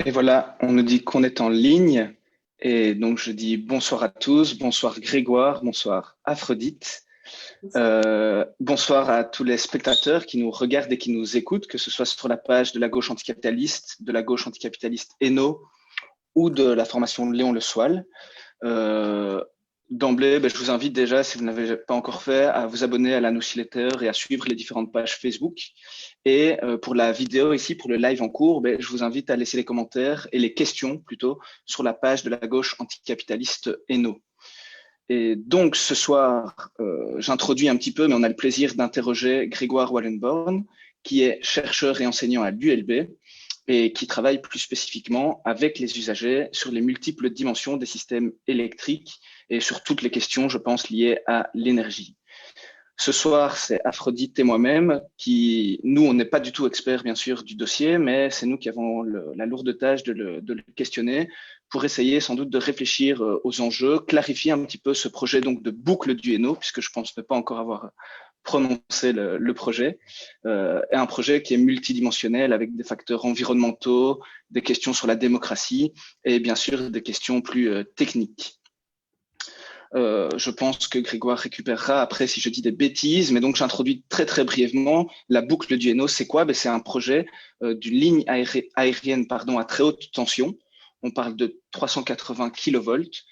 Et voilà, on nous dit qu'on est en ligne. Et donc, je dis bonsoir à tous, bonsoir Grégoire, bonsoir Aphrodite, bonsoir à tous les spectateurs qui nous regardent et qui nous écoutent, que ce soit sur la page de la gauche anticapitaliste, de la gauche anticapitaliste Eno ou de la formation Léon Le Soil. D'emblée, je vous invite déjà, si vous n'avez pas encore fait, à vous abonner à la newsletter et à suivre les différentes pages Facebook. Et pour la vidéo ici, pour le live en cours, je vous invite à laisser les commentaires et les questions plutôt sur la page de la gauche anticapitaliste Eno. Et donc ce soir, j'introduis un petit peu, mais on a le plaisir d'interroger Grégoire Wallenborn, qui est chercheur et enseignant à l'ULB et qui travaille plus spécifiquement avec les usagers sur les multiples dimensions des systèmes électriques et sur toutes les questions, je pense, liées à l'énergie. Ce soir, c'est Aphrodite et moi-même qui, nous, on n'est pas du tout experts, bien sûr, du dossier, mais c'est nous qui avons la lourde tâche de le questionner pour essayer sans doute de réfléchir aux enjeux, clarifier un petit peu ce projet donc de boucle du Hainaut, puisque je pense ne pas encore avoir prononcé le projet, et un projet qui est multidimensionnel avec des facteurs environnementaux, des questions sur la démocratie et bien sûr des questions plus techniques. Je pense que Grégoire récupérera après si je dis des bêtises, mais donc j'introduis très très brièvement la boucle du Hainaut. C'est quoi? C'est un projet d'une ligne aérienne à très haute tension. On parle de 380 kilovolts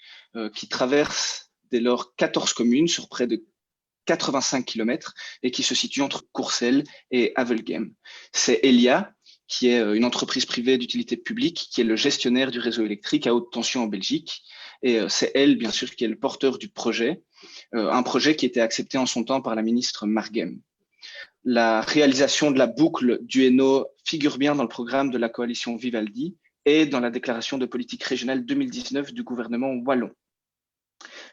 qui traverse dès lors 14 communes sur près de 85 kilomètres et qui se situe entre Courcelles et Havelgem. C'est Elia, qui est une entreprise privée d'utilité publique, qui est le gestionnaire du réseau électrique à haute tension en Belgique. Et c'est elle, bien sûr, qui est le porteur du projet, un projet qui était accepté en son temps par la ministre Margem. La réalisation de la boucle du Hainaut figure bien dans le programme de la coalition Vivaldi et dans la déclaration de politique régionale 2019 du gouvernement wallon.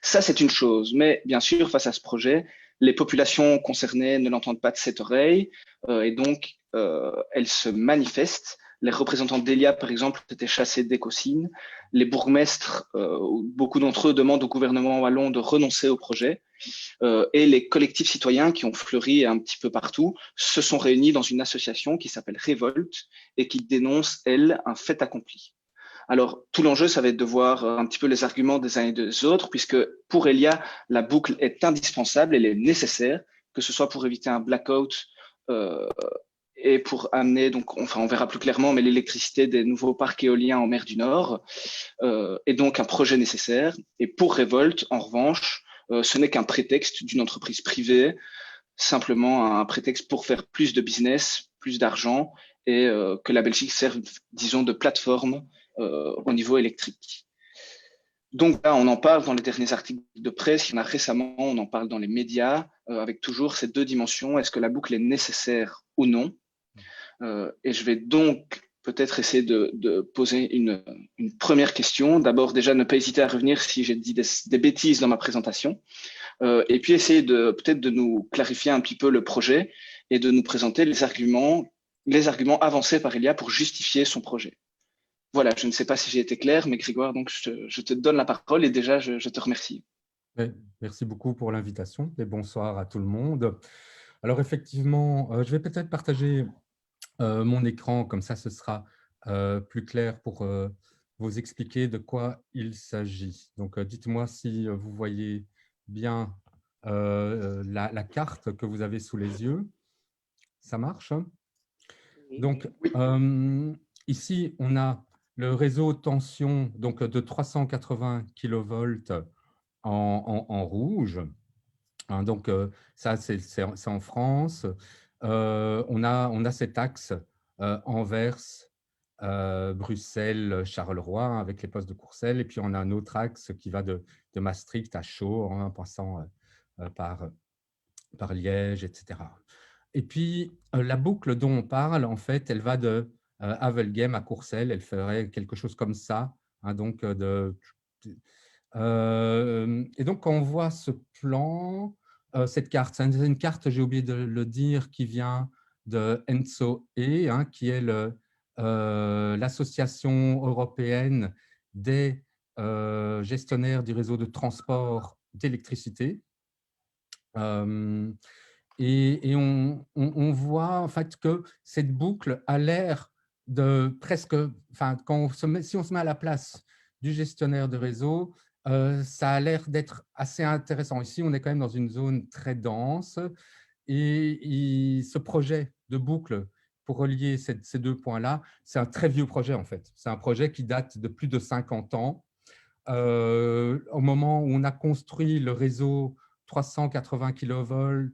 Ça, c'est une chose, mais bien sûr, face à ce projet, les populations concernées ne l'entendent pas de cette oreille et donc elles se manifestent. Les représentants d'Elia, par exemple, ont été chassés d'Écosine. Les bourgmestres, beaucoup d'entre eux demandent au gouvernement wallon de renoncer au projet. Et les collectifs citoyens qui ont fleuri un petit peu partout se sont réunis dans une association qui s'appelle Révolte et qui dénonce, elle, un fait accompli. Alors, tout l'enjeu, ça va être de voir un petit peu les arguments des uns et des autres, puisque pour Elia, la boucle est indispensable, elle est nécessaire, que ce soit pour éviter un blackout et pour amener, donc, enfin, on verra plus clairement, mais l'électricité des nouveaux parcs éoliens en mer du Nord est donc un projet nécessaire. Et pour Révolte, en revanche, ce n'est qu'un prétexte d'une entreprise privée, simplement un prétexte pour faire plus de business, plus d'argent et que la Belgique serve, disons, de plateforme au niveau électrique. Donc là, on en parle dans les derniers articles de presse, il y en a récemment, on en parle dans les médias, avec toujours ces deux dimensions. Est-ce que la boucle est nécessaire ou non? Et je vais donc peut-être essayer de poser une première question. D'abord, déjà, ne pas hésiter à revenir si j'ai dit des bêtises dans ma présentation. Et puis essayer peut-être de nous clarifier un petit peu le projet et de nous présenter les arguments avancés par Elia pour justifier son projet. Voilà, je ne sais pas si j'ai été clair, mais Grégoire, donc je te donne la parole et déjà, je te remercie. Merci beaucoup pour l'invitation et bonsoir à tout le monde. Alors effectivement, je vais peut-être partager mon écran, comme ça ce sera plus clair pour vous expliquer de quoi il s'agit. Donc dites-moi si vous voyez bien la carte que vous avez sous les yeux. Ça marche? Donc ici, on a le réseau tension donc, de 380 kilovolts en rouge. Hein, donc, ça, c'est en France. On a cet axe Anvers, Bruxelles, Charleroi, hein, avec les postes de Courcelles. Et puis, on a un autre axe qui va de Maastricht à Chaux, hein, en passant par Liège, etc. Et puis, la boucle dont on parle, en fait, elle va de Havelgem à Courcelles. Elle ferait quelque chose comme ça. Hein, donc, et donc, quand on voit ce plan, cette carte, c'est une carte, j'ai oublié de le dire, qui vient de ENTSO-E, hein, qui est l'association européenne des gestionnaires du réseau de transport d'électricité. Et on voit en fait que cette boucle a l'air de presque, enfin, si on se met à la place du gestionnaire de réseau, ça a l'air d'être assez intéressant. Ici, on est quand même dans une zone très dense et ce projet de boucle pour relier ces deux points-là, c'est un très vieux projet en fait. C'est un projet qui date de plus de 50 ans. Au moment où on a construit le réseau 380 kV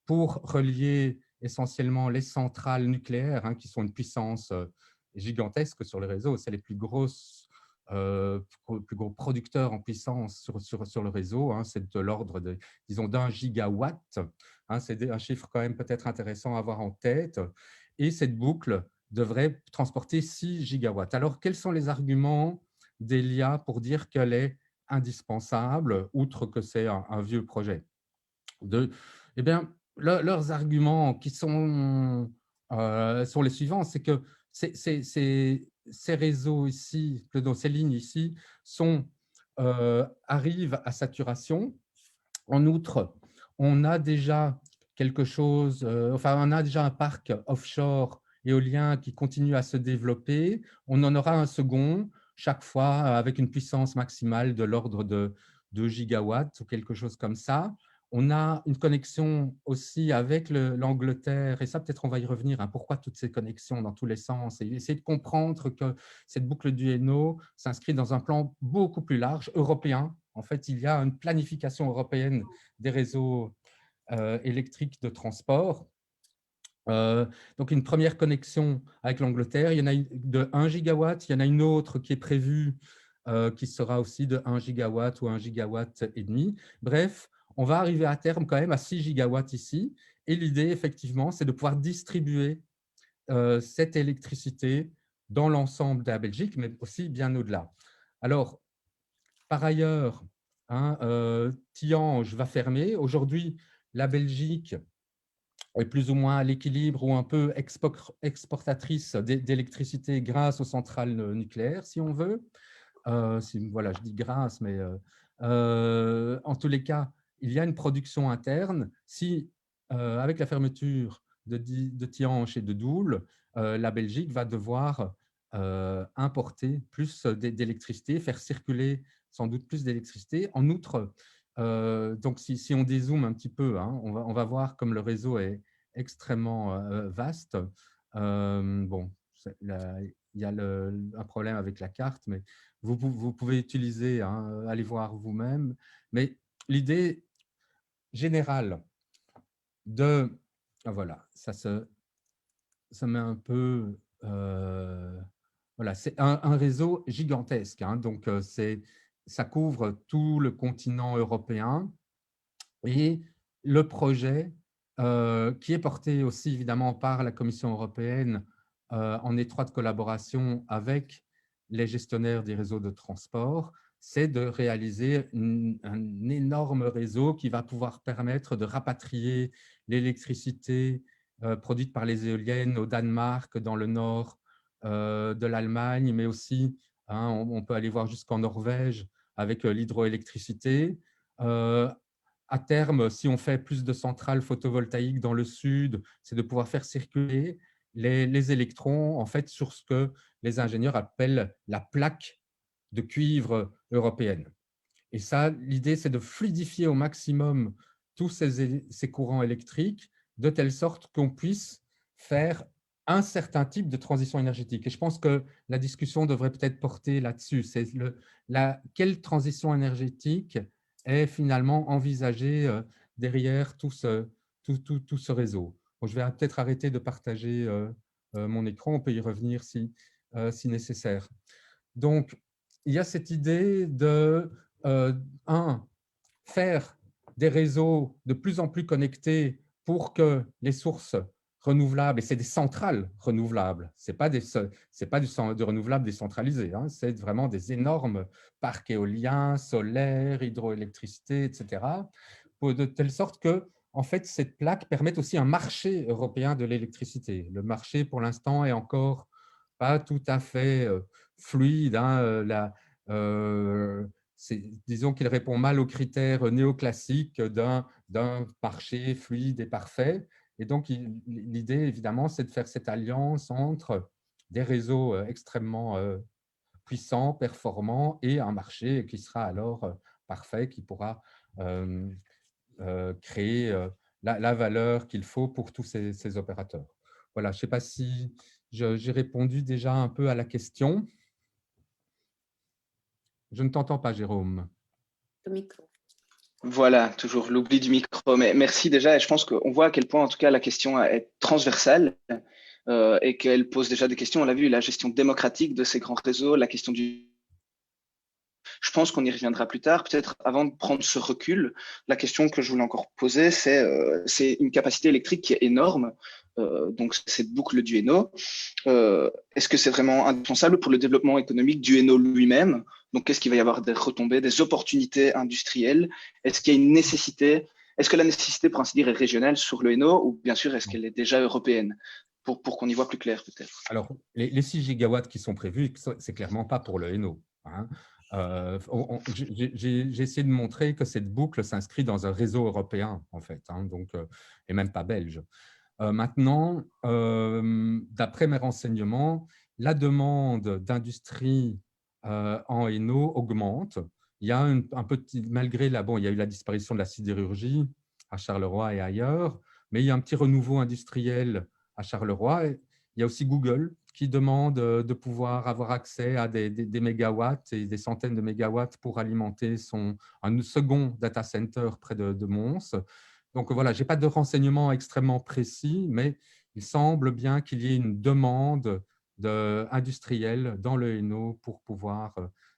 pour relier essentiellement les centrales nucléaires, qui sont une puissance gigantesque sur le réseau. C'est les plus plus gros producteurs en puissance sur le réseau. C'est de l'ordre de, disons, d'1 gigawatt. C'est un chiffre quand même peut-être intéressant à avoir en tête. Et cette boucle devrait transporter 6 gigawatts. Alors, quels sont les arguments d'Elia pour dire qu'elle est indispensable, outre que c'est un vieux projet? Eh bien, leurs arguments qui sont les suivants, c'est que ces réseaux ici, ces lignes ici, arrivent à saturation. En outre, on a déjà quelque chose, on a déjà un parc offshore éolien qui continue à se développer. On en aura un second chaque fois avec une puissance maximale de l'ordre de 2 gigawatts ou quelque chose comme ça. On a une connexion aussi avec l'Angleterre, et ça peut-être on va y revenir, pourquoi toutes ces connexions dans tous les sens, et essayer de comprendre que cette boucle du Hainaut s'inscrit dans un plan beaucoup plus large, européen. En fait, il y a une planification européenne des réseaux électriques de transport. Donc, une première connexion avec l'Angleterre, il y en a une de 1 gigawatt, il y en a une autre qui est prévue qui sera aussi de 1 gigawatt ou 1 gigawatt et demi. Bref, on va arriver à terme quand même à 6 gigawatts ici. Et l'idée, effectivement, c'est de pouvoir distribuer cette électricité dans l'ensemble de la Belgique, mais aussi bien au-delà. Alors, par ailleurs, Tihange va fermer. Aujourd'hui, la Belgique est plus ou moins à l'équilibre ou un peu exportatrice d'électricité grâce aux centrales nucléaires, si on veut. Voilà, je dis grâce, mais en tous les cas, il y a une production interne. Si, avec la fermeture de Tihange et de Doel, la Belgique va devoir importer plus d'électricité, faire circuler sans doute plus d'électricité. En outre, donc si on dézoome un petit peu, on va voir comme le réseau est extrêmement vaste. Bon, il y a un problème avec la carte, mais vous pouvez utiliser, allez voir vous-même. Mais l'idée générale de… Voilà, ça met un peu… voilà, c'est un réseau gigantesque. Donc, ça couvre tout le continent européen. Et le projet, qui est porté aussi évidemment par la Commission européenne en étroite collaboration avec les gestionnaires des réseaux de transport, c'est de réaliser un énorme réseau qui va pouvoir permettre de rapatrier l'électricité produite par les éoliennes au Danemark, dans le nord de l'Allemagne, mais aussi, on peut aller voir jusqu'en Norvège avec l'hydroélectricité. À terme, si on fait plus de centrales photovoltaïques dans le sud, c'est de pouvoir faire circuler les électrons en fait, sur ce que les ingénieurs appellent la plaque de cuivre européenne. Et ça, l'idée, c'est de fluidifier au maximum tous ces courants électriques de telle sorte qu'on puisse faire un certain type de transition énergétique. Et je pense que la discussion devrait peut-être porter là-dessus. C'est quelle transition énergétique est finalement envisagée derrière tout ce réseau. Bon, je vais peut-être arrêter de partager mon écran. On peut y revenir si nécessaire. Donc, il y a cette idée de, faire des réseaux de plus en plus connectés pour que les sources renouvelables, et c'est des centrales renouvelables, ce n'est pas du renouvelable décentralisé, c'est vraiment des énormes parcs éoliens, solaires, hydroélectricité, etc., de telle sorte que en fait, cette plaque permet aussi un marché européen de l'électricité. Le marché, pour l'instant, est encore pas tout à fait fluide. Disons qu'il répond mal aux critères néoclassiques d'un marché fluide et parfait. Et donc, l'idée, évidemment, c'est de faire cette alliance entre des réseaux extrêmement puissants, performants et un marché qui sera alors parfait, qui pourra créer la valeur qu'il faut pour tous ces opérateurs. Voilà, je ne sais pas si j'ai répondu déjà un peu à la question. Je ne t'entends pas, Jérôme. Le micro. Voilà, toujours l'oubli du micro. Mais merci déjà, et je pense qu'on voit à quel point, en tout cas, la question est transversale et qu'elle pose déjà des questions. On l'a vu, la gestion démocratique de ces grands réseaux, la question du... Je pense qu'on y reviendra plus tard. Peut-être avant de prendre ce recul, la question que je voulais encore poser, c'est une capacité électrique qui est énorme. Donc, cette boucle du Hainaut. Est-ce que c'est vraiment indispensable pour le développement économique du Hainaut lui-même? Donc, qu'est-ce qu'il va y avoir des retombées, des opportunités industrielles? Est-ce qu'il y a une nécessité? Est-ce que la nécessité, pour ainsi dire, est régionale sur le Hainaut ou bien sûr, est-ce qu'elle est déjà européenne? Pour qu'on y voit plus clair, peut-être. Alors, les 6 gigawatts qui sont prévus, c'est clairement pas pour le Hainaut. Hein. J'ai essayé de montrer que cette boucle s'inscrit dans un réseau européen, en fait, hein, donc, et même pas belge. Maintenant, d'après mes renseignements, la demande d'industrie en Hainaut augmente. Il y a un petit, malgré bon, il y a eu la disparition de la sidérurgie à Charleroi et ailleurs, mais il y a un petit renouveau industriel à Charleroi. Il y a aussi Google qui demande de pouvoir avoir accès à des mégawatts et des centaines de mégawatts pour alimenter un second data center près de Mons. Donc voilà, je n'ai pas de renseignements extrêmement précis, mais il semble bien qu'il y ait une demande industrielle dans le Hainaut pour pouvoir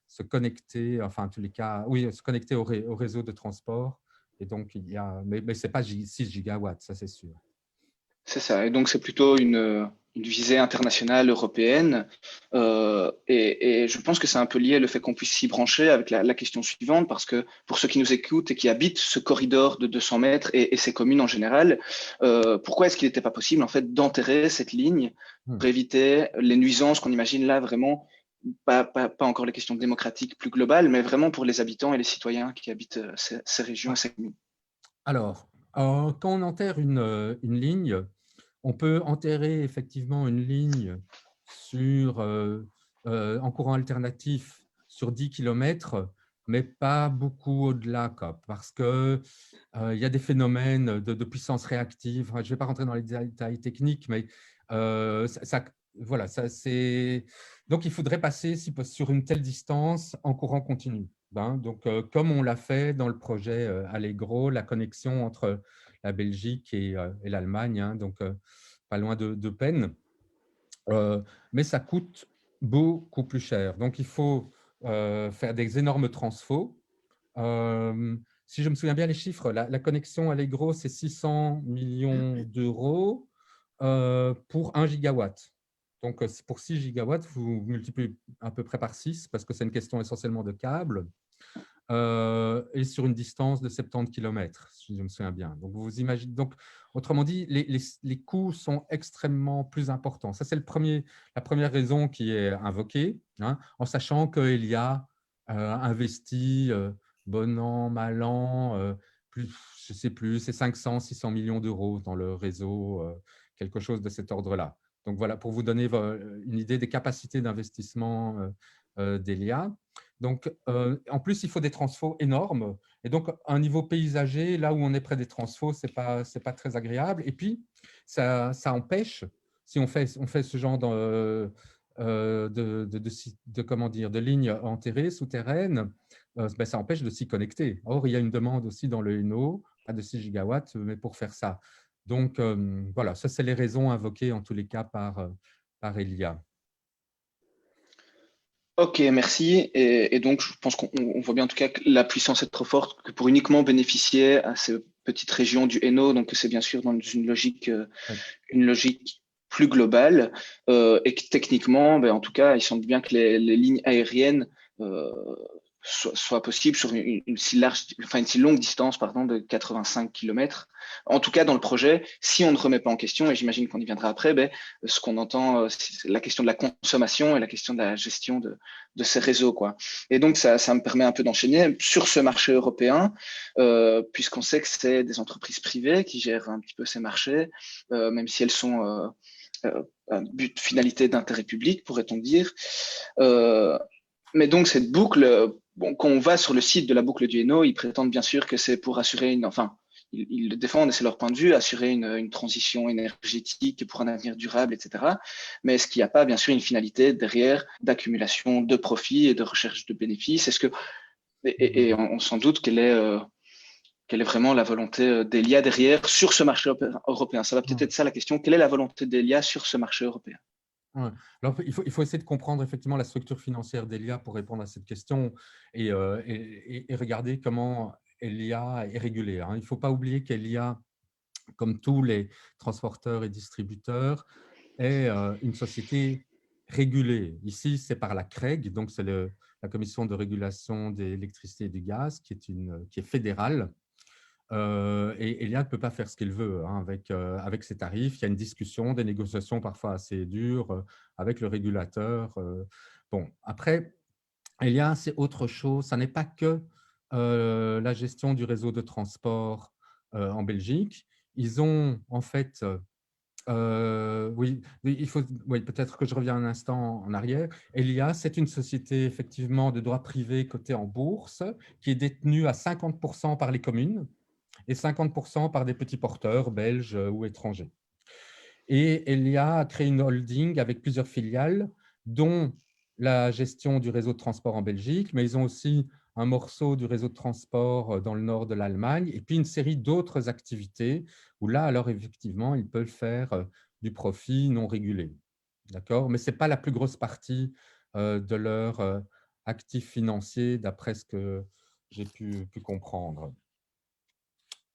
se connecter, enfin en tous les cas, oui, se connecter au réseau de transport. Et donc, mais ce n'est pas 6 gigawatts, ça c'est sûr. C'est ça. Et donc, c'est plutôt une visée internationale, européenne. Et je pense que c'est un peu lié le fait qu'on puisse s'y brancher avec la question suivante, parce que pour ceux qui nous écoutent et qui habitent ce corridor de 200 mètres et ces communes en général, pourquoi est-ce qu'il n'était pas possible en fait d'enterrer cette ligne pour éviter les nuisances qu'on imagine là vraiment, pas encore les questions démocratiques plus globales, mais vraiment pour les habitants et les citoyens qui habitent ces régions et ces communes. Alors, quand on enterre une ligne, on peut enterrer effectivement une ligne en courant alternatif sur 10 km, mais pas beaucoup au-delà, parce qu'il y a des phénomènes de puissance réactive. Je ne vais pas rentrer dans les détails techniques, mais voilà, donc il faudrait passer sur une telle distance en courant continu. Donc, comme on l'a fait dans le projet Allegro, la connexion entre la Belgique et l'Allemagne, hein, donc pas loin de Peine, mais ça coûte beaucoup plus cher. Donc, il faut faire des énormes transfos. Si je me souviens bien les chiffres, la connexion Allegro, c'est 600 millions d'euros pour 1 gigawatt. Donc, pour 6 gigawatts, vous multipliez à peu près par 6 parce que c'est une question essentiellement de câbles. Et sur une distance de 70 km, si je me souviens bien. Donc, vous imaginez, donc, autrement dit, les coûts sont extrêmement plus importants. Ça, c'est la première raison qui est invoquée, hein, en sachant qu'il y a investi, bon an, mal an, je ne sais plus, c'est 500, 600 millions d'euros dans le réseau, quelque chose de cet ordre-là. Donc, voilà, pour vous donner une idée des capacités d'investissement d'Elia. Donc, en plus, il faut des transfos énormes. Et donc, à un niveau paysager, là où on est près des transfos, ce n'est pas très agréable. Et puis, ça empêche, si on fait ce genre comment dire, de lignes enterrées, souterraines, ça empêche de s'y connecter. Or, il y a une demande aussi dans le Hainaut, pas de 6 gigawatts, mais pour faire ça. Donc, voilà, ça, c'est les raisons invoquées en tous les cas par Elia. Ok, merci. Et donc, je pense qu'on voit bien en tout cas que la puissance est trop forte que pour uniquement bénéficier à ces petites régions du Hainaut, donc c'est bien sûr dans une logique plus globale et que techniquement, en tout cas, il semble bien que les lignes aériennes soit possible sur une si longue distance, pardon, de 85 km. En tout cas, dans le projet, si on ne remet pas en question, et j'imagine qu'on y viendra après, ce qu'on entend, c'est la question de la consommation et la question de la gestion de ces réseaux, quoi. Et donc, ça me permet un peu d'enchaîner sur ce marché européen, puisqu'on sait que c'est des entreprises privées qui gèrent un petit peu ces marchés, même si elles sont un but, finalité d'intérêt public, pourrait-on dire. Mais donc, cette boucle, bon, quand on va sur le site de la boucle du Hainaut, ils prétendent bien sûr que c'est pour assurer ils le défendent et c'est leur point de vue, assurer une transition énergétique pour un avenir durable, etc. Mais est-ce qu'il n'y a pas, bien sûr, une finalité derrière d'accumulation de profits et de recherche de bénéfices? Et on s'en doute quelle est vraiment la volonté d'Elia derrière sur ce marché européen? Ça va peut-être être ça la question. Quelle est la volonté d'Elia sur ce marché européen? Ouais. Alors, il faut essayer de comprendre effectivement la structure financière d'Elia pour répondre à cette question et regarder comment Elia est régulée. Hein. Il ne faut pas oublier qu'Elia, comme tous les transporteurs et distributeurs, est une société régulée. Ici, c'est par la CREG, donc c'est la Commission de régulation de l'électricité et du gaz, qui est fédérale. Et Elia ne peut pas faire ce qu'il veut hein, avec ses tarifs. Il y a une discussion, des négociations parfois assez dures avec le régulateur. Bon, après, Elia, c'est autre chose. Ça n'est pas que la gestion du réseau de transport en Belgique. Ils ont en fait… oui, peut-être que je reviens un instant en arrière. Elia, c'est une société effectivement de droit privé cotée en bourse qui est détenue à 50% par les communes et 50% par des petits porteurs belges ou étrangers. Et Elia a créé une holding avec plusieurs filiales, dont la gestion du réseau de transport en Belgique, mais ils ont aussi un morceau du réseau de transport dans le nord de l'Allemagne, et puis une série d'autres activités où là, alors effectivement, ils peuvent faire du profit non régulé. D'accord? Mais ce n'est pas la plus grosse partie de leur actif financier, d'après ce que j'ai pu comprendre.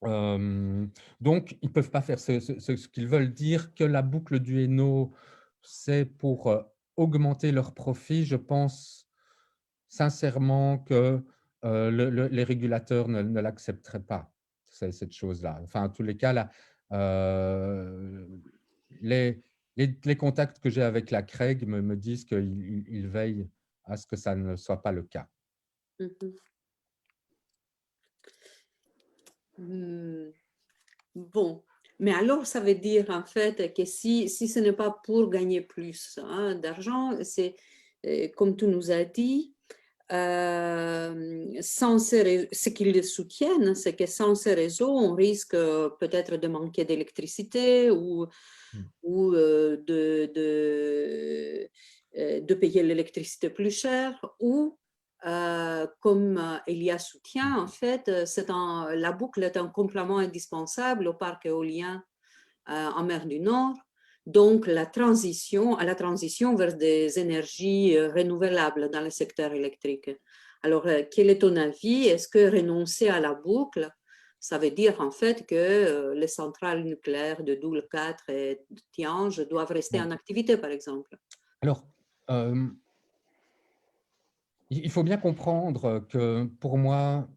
Donc, ils ne peuvent pas faire ce qu'ils veulent dire que la boucle du Hainaut, c'est pour augmenter leurs profits. Je pense sincèrement que les régulateurs ne l'accepteraient pas, cette chose-là. Enfin, en tous les cas, là, les, les contacts que j'ai avec la CREG me disent qu'ils veillent à ce que ça ne soit pas le cas. Bon, mais alors ça veut dire en fait que si ce n'est pas pour gagner plus d'argent, c'est comme tu nous as dit, ce qu'ils le soutiennent, c'est que sans ces réseaux, on risque peut-être de manquer d'électricité ou de payer l'électricité plus cher ou comme il y a soutien, en fait, la boucle est un complément indispensable au parc éolien en mer du Nord. Donc, à la transition vers des énergies renouvelables dans le secteur électrique. Alors, quel est ton avis? Est-ce que renoncer à la boucle, ça veut dire en fait que les centrales nucléaires de Doel 4 et de Tihange doivent rester en activité, par exemple? Alors, il faut bien comprendre que pour moi,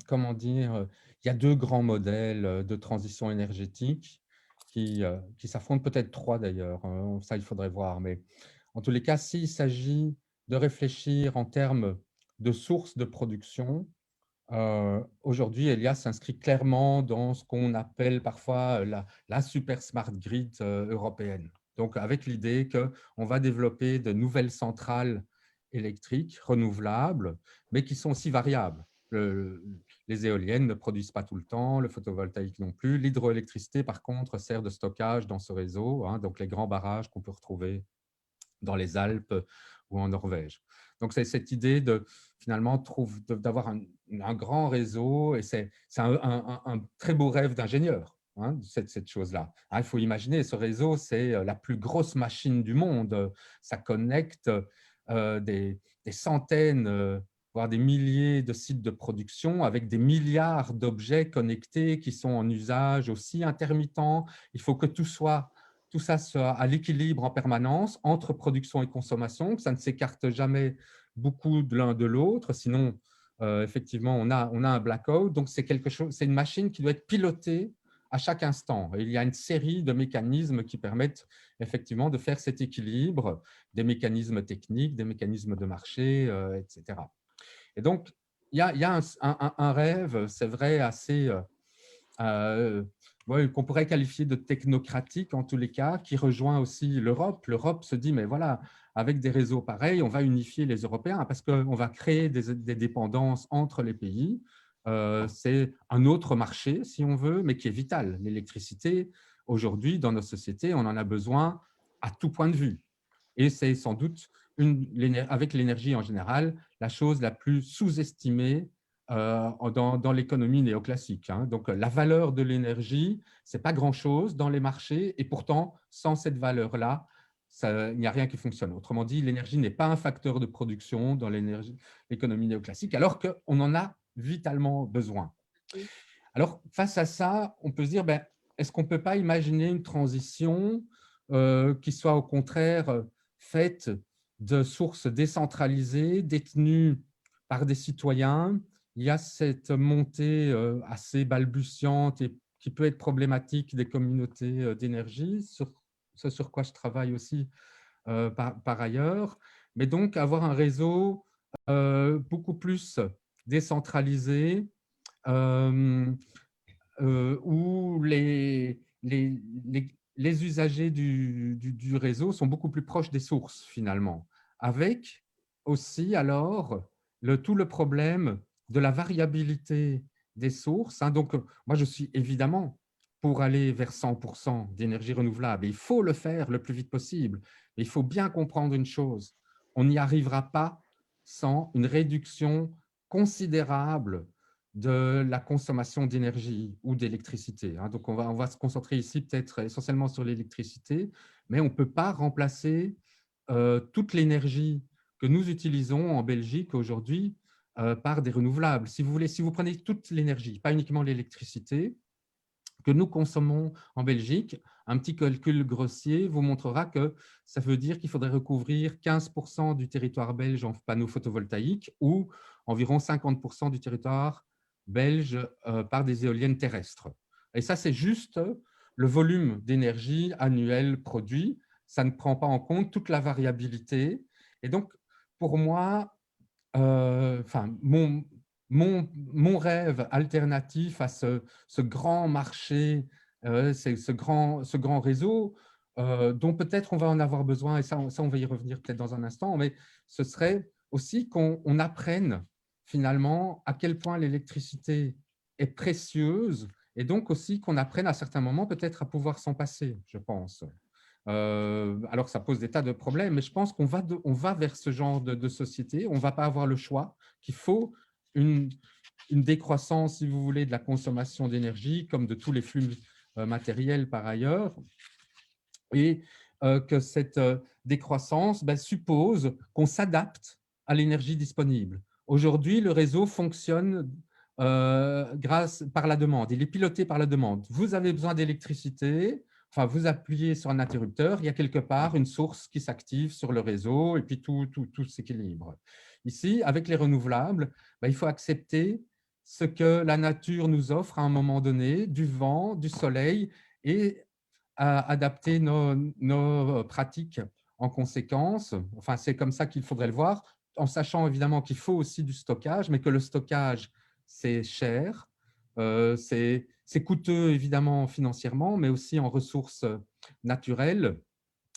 comment dire, il y a deux grands modèles de transition énergétique qui s'affrontent, peut-être trois d'ailleurs, ça il faudrait voir, mais en tous les cas, s'il s'agit de réfléchir en termes de sources de production, aujourd'hui, Elia s'inscrit clairement dans ce qu'on appelle parfois la super smart grid européenne. Donc, avec l'idée qu'on va développer de nouvelles centrales électriques renouvelables, mais qui sont aussi variables. Les éoliennes ne produisent pas tout le temps, le photovoltaïque non plus. L'hydroélectricité, par contre, sert de stockage dans ce réseau, hein, donc les grands barrages qu'on peut retrouver dans les Alpes ou en Norvège. Donc, c'est cette idée finalement d'avoir un grand réseau, et c'est un très beau rêve d'ingénieur, hein, cette chose-là. Hein, il faut imaginer, ce réseau, c'est la plus grosse machine du monde. Ça connecte des centaines, voire des milliers de sites de production avec des milliards d'objets connectés qui sont en usage aussi intermittent. Il faut que tout ça soit à l'équilibre en permanence entre production et consommation, que ça ne s'écarte jamais beaucoup de l'un de l'autre, sinon effectivement on a un blackout. Donc c'est une machine qui doit être pilotée à chaque instant. Et il y a une série de mécanismes qui permettent effectivement de faire cet équilibre, des mécanismes techniques, des mécanismes de marché, etc. Et donc il y a un rêve, c'est vrai, assez ouais, qu'on pourrait qualifier de technocratique en tous les cas, qui rejoint aussi l'Europe. L'Europe se dit, mais voilà, avec des réseaux pareils, on va unifier les Européens parce qu'on va créer des dépendances entre les pays. C'est un autre marché, si on veut, mais qui est vital. L'électricité, aujourd'hui, dans nos sociétés, on en a besoin à tout point de vue. Et c'est sans doute, avec l'énergie en général, la chose la plus sous-estimée dans l'économie néoclassique. Hein. Donc, la valeur de l'énergie, ce n'est pas grand-chose dans les marchés, et pourtant, sans cette valeur-là, il n'y a rien qui fonctionne. Autrement dit, l'énergie n'est pas un facteur de production dans l'économie néoclassique, alors qu'on en a vitalement besoin. Alors, face à ça, on peut se dire, ben, est-ce qu'on ne peut pas imaginer une transition qui soit au contraire faite de sources décentralisées, détenues par des citoyens? Il y a cette montée assez balbutiante et qui peut être problématique des communautés d'énergie, ce sur quoi je travaille aussi par ailleurs. Mais donc, avoir un réseau beaucoup plus décentralisé, où les usagers du réseau sont beaucoup plus proches des sources, finalement, avec aussi alors tout le problème de la variabilité des sources. Hein. Donc, moi, je suis évidemment pour aller vers 100% d'énergie renouvelable. Il faut le faire le plus vite possible. Mais il faut bien comprendre une chose, on n'y arrivera pas sans une réduction considérable de la consommation d'énergie ou d'électricité. Hein. Donc, on va se concentrer ici peut-être essentiellement sur l'électricité, mais on ne peut pas remplacer toute l'énergie que nous utilisons en Belgique aujourd'hui par des renouvelables. Si vous voulez, si vous prenez toute l'énergie, pas uniquement l'électricité, que nous consommons en Belgique, un petit calcul grossier vous montrera que ça veut dire qu'il faudrait recouvrir 15% du territoire belge en panneaux photovoltaïques ou environ 50% du territoire belge par des éoliennes terrestres. Et ça, c'est juste le volume d'énergie annuel produit. Ça ne prend pas en compte toute la variabilité. Et donc, pour moi, mon rêve alternatif à ce grand marché, c'est ce grand réseau dont peut-être on va en avoir besoin, et ça on va y revenir peut-être dans un instant, mais ce serait aussi qu'on apprenne finalement à quel point l'électricité est précieuse, et donc aussi qu'on apprenne à certains moments peut-être à pouvoir s'en passer, je pense. Alors, ça pose des tas de problèmes, mais je pense qu'on va vers ce genre de société. On ne va pas avoir le choix, qu'il faut une décroissance, si vous voulez, de la consommation d'énergie, comme de tous les flux matériels par ailleurs, et que cette décroissance suppose qu'on s'adapte à l'énergie disponible. Aujourd'hui, le réseau fonctionne par la demande. Il est piloté par la demande. Vous avez besoin d'électricité, enfin, vous appuyez sur un interrupteur, il y a quelque part une source qui s'active sur le réseau et puis tout s'équilibre. Ici, avec les renouvelables, il faut accepter ce que la nature nous offre à un moment donné, du vent, du soleil, et adapter nos pratiques en conséquence. Enfin, c'est comme ça qu'il faudrait le voir, en sachant évidemment qu'il faut aussi du stockage, mais que le stockage, c'est cher, c'est coûteux évidemment financièrement, mais aussi en ressources naturelles.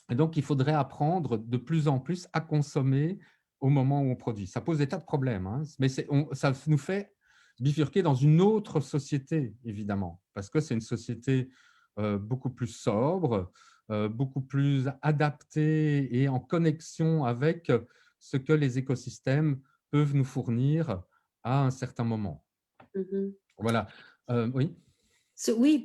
Et donc, il faudrait apprendre de plus en plus à consommer au moment où on produit. Ça pose des tas de problèmes, hein, mais ça nous fait bifurquer dans une autre société, évidemment, parce que c'est une société beaucoup plus sobre, beaucoup plus adaptée et en connexion avec ce que les écosystèmes peuvent nous fournir à un certain moment. Voilà. Oui. Oui,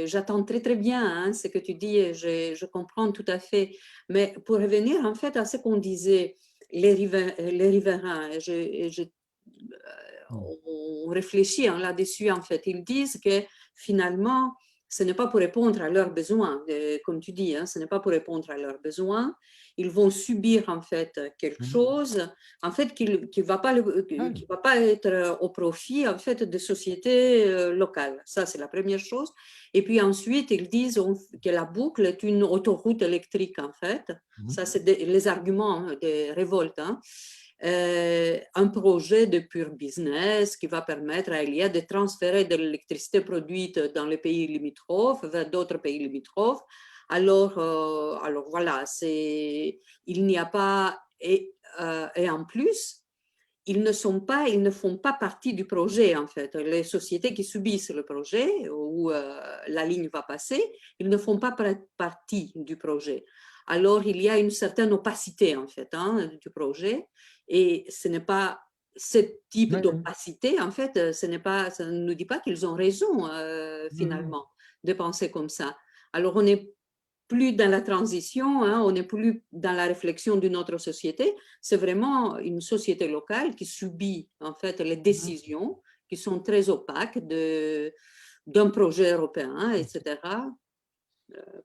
j'attends très très bien hein, ce que tu dis et je comprends tout à fait. Mais pour revenir en fait à ce qu'on disait, les riverains, on réfléchit là-dessus en fait. Ils disent que finalement, ce n'est pas pour répondre à leurs besoins, comme tu dis, hein, ce n'est pas pour répondre à leurs besoins. Ils vont subir en fait quelque chose, en fait, qui ne va pas être au profit en fait de sociétés locales. Ça, c'est la première chose. Et puis ensuite, ils disent que la boucle est une autoroute électrique en fait. Ça, c'est les arguments des révoltes. Hein. un projet de pur business qui va permettre à Elia de transférer de l'électricité produite dans les pays limitrophes vers d'autres pays limitrophes. Alors voilà, il n'y a pas, et en plus, ils ne font pas partie du projet, en fait. Les sociétés qui subissent le projet, où la ligne va passer, ils ne font pas partie du projet. Alors, il y a une certaine opacité, en fait, hein, du projet. Et ce n'est pas ce type d'opacité, en fait, ça ne nous dit pas qu'ils ont raison, finalement, de penser comme ça. Alors, on n'est plus dans la transition, hein, on n'est plus dans la réflexion d'une autre société, c'est vraiment une société locale qui subit en fait les décisions qui sont très opaques d'un projet européen, etc.,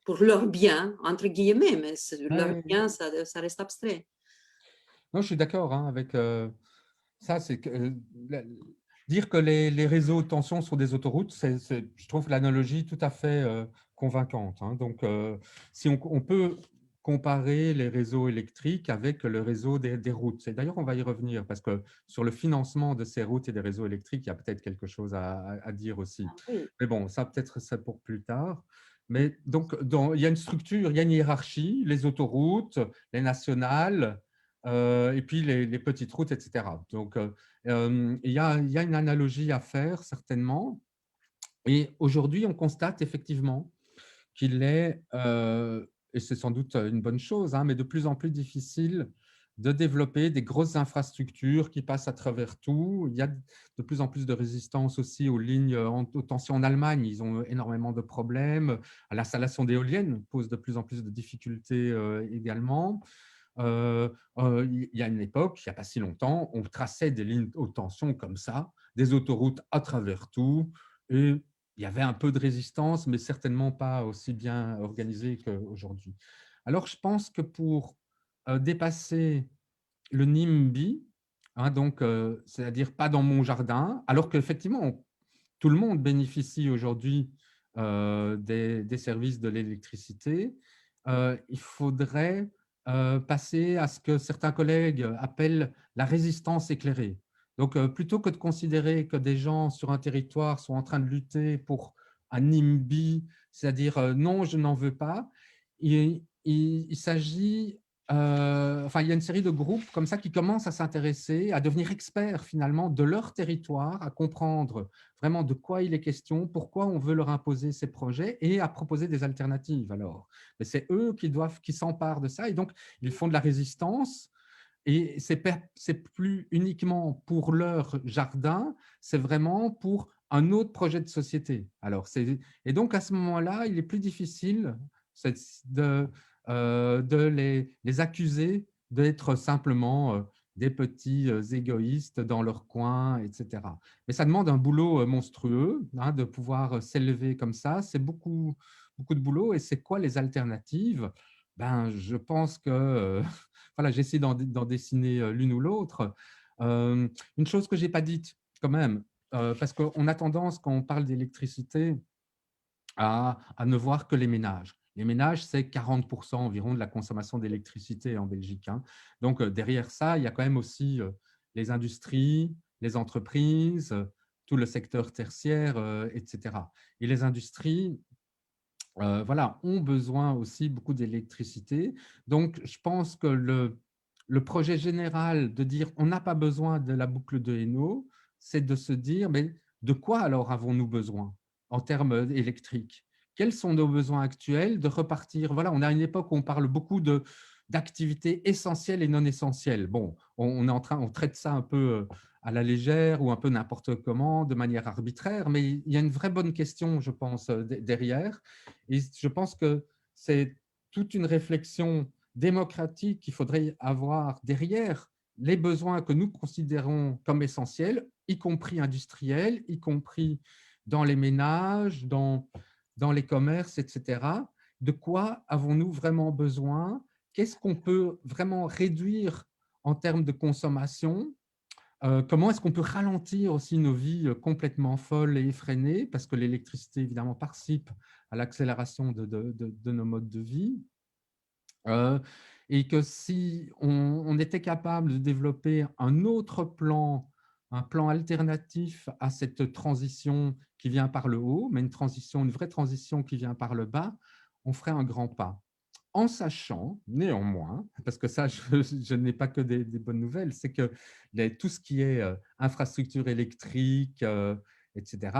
pour leur bien, entre guillemets, mais leur bien, ça reste abstrait. Non, je suis d'accord hein, avec ça. C'est que, dire que les réseaux de tension sont des autoroutes, je trouve l'analogie tout à fait convaincante. Hein. Donc, si on peut comparer les réseaux électriques avec le réseau des routes. Et d'ailleurs, on va y revenir parce que sur le financement de ces routes et des réseaux électriques, il y a peut-être quelque chose à dire aussi. Oui. Mais bon, ça peut-être ça pour plus tard. Mais donc, il y a une structure, il y a une hiérarchie, les autoroutes, les nationales, et puis les petites routes, etc. Donc, il y a une analogie à faire, certainement. Et aujourd'hui, on constate effectivement qu'il est, et c'est sans doute une bonne chose, hein, mais de plus en plus difficile de développer des grosses infrastructures qui passent à travers tout. Il y a de plus en plus de résistance aussi aux lignes aux tensions en Allemagne. Ils ont énormément de problèmes. L'installation d'éoliennes pose de plus en plus de difficultés également. Il y a une époque, il n'y a pas si longtemps, on traçait des lignes haute tension comme ça, des autoroutes à travers tout, et il y avait un peu de résistance, mais certainement pas aussi bien organisée qu'aujourd'hui. Alors, je pense que pour dépasser le NIMBY, hein, donc, c'est-à-dire pas dans mon jardin, alors qu'effectivement, tout le monde bénéficie aujourd'hui des services de l'électricité, il faudrait passer à ce que certains collègues appellent la résistance éclairée. Donc, plutôt que de considérer que des gens sur un territoire sont en train de lutter pour un NIMBY, c'est-à-dire non, je n'en veux pas, il s'agit, enfin, il y a une série de groupes comme ça qui commencent à s'intéresser, à devenir experts finalement de leur territoire, à comprendre vraiment de quoi il est question, pourquoi on veut leur imposer ces projets et à proposer des alternatives alors. Mais c'est eux qui s'emparent de ça et donc ils font de la résistance et c'est plus uniquement pour leur jardin, c'est vraiment pour un autre projet de société. Alors, et donc à ce moment-là, il est plus difficile de les accuser d'être simplement des petits égoïstes dans leur coin, etc. Mais ça demande un boulot monstrueux hein, de pouvoir s'élever comme ça. C'est beaucoup, beaucoup de boulot. Et c'est quoi les alternatives? Ben, je pense que voilà, j'essaie d'en dessiner l'une ou l'autre. Une chose que je n'ai pas dite quand même, parce qu'on a tendance, quand on parle d'électricité, à ne voir que les ménages. Les ménages, c'est 40% environ de la consommation d'électricité en Belgique. Hein. Donc, derrière ça, il y a quand même aussi les industries, les entreprises, tout le secteur tertiaire, etc. Et les industries, voilà, ont besoin aussi beaucoup d'électricité. Donc, je pense que le projet général de dire on n'a pas besoin de la boucle de Hainaut, c'est de se dire mais de quoi alors avons-nous besoin en termes électriques? Quels sont nos besoins actuels de repartir? Voilà, on a une époque où on parle beaucoup d'activités essentielles et non essentielles. Bon, on traite ça un peu à la légère ou un peu n'importe comment, de manière arbitraire, mais il y a une vraie bonne question, je pense, derrière. Et je pense que c'est toute une réflexion démocratique qu'il faudrait avoir derrière les besoins que nous considérons comme essentiels, y compris industriels, y compris dans les ménages, dans les commerces, etc. De quoi avons-nous vraiment besoin? Qu'est-ce qu'on peut vraiment réduire en termes de consommation? Comment est-ce qu'on peut ralentir aussi nos vies complètement folles et effrénées, parce que l'électricité, évidemment, participe à l'accélération de nos modes de vie. et que si on était capable de développer un autre plan, un plan alternatif à cette transition qui vient par le haut, mais une vraie transition qui vient par le bas, on ferait un grand pas. En sachant, néanmoins, parce que ça, je n'ai pas que des bonnes nouvelles, c'est que tout ce qui est infrastructure électrique, etc.,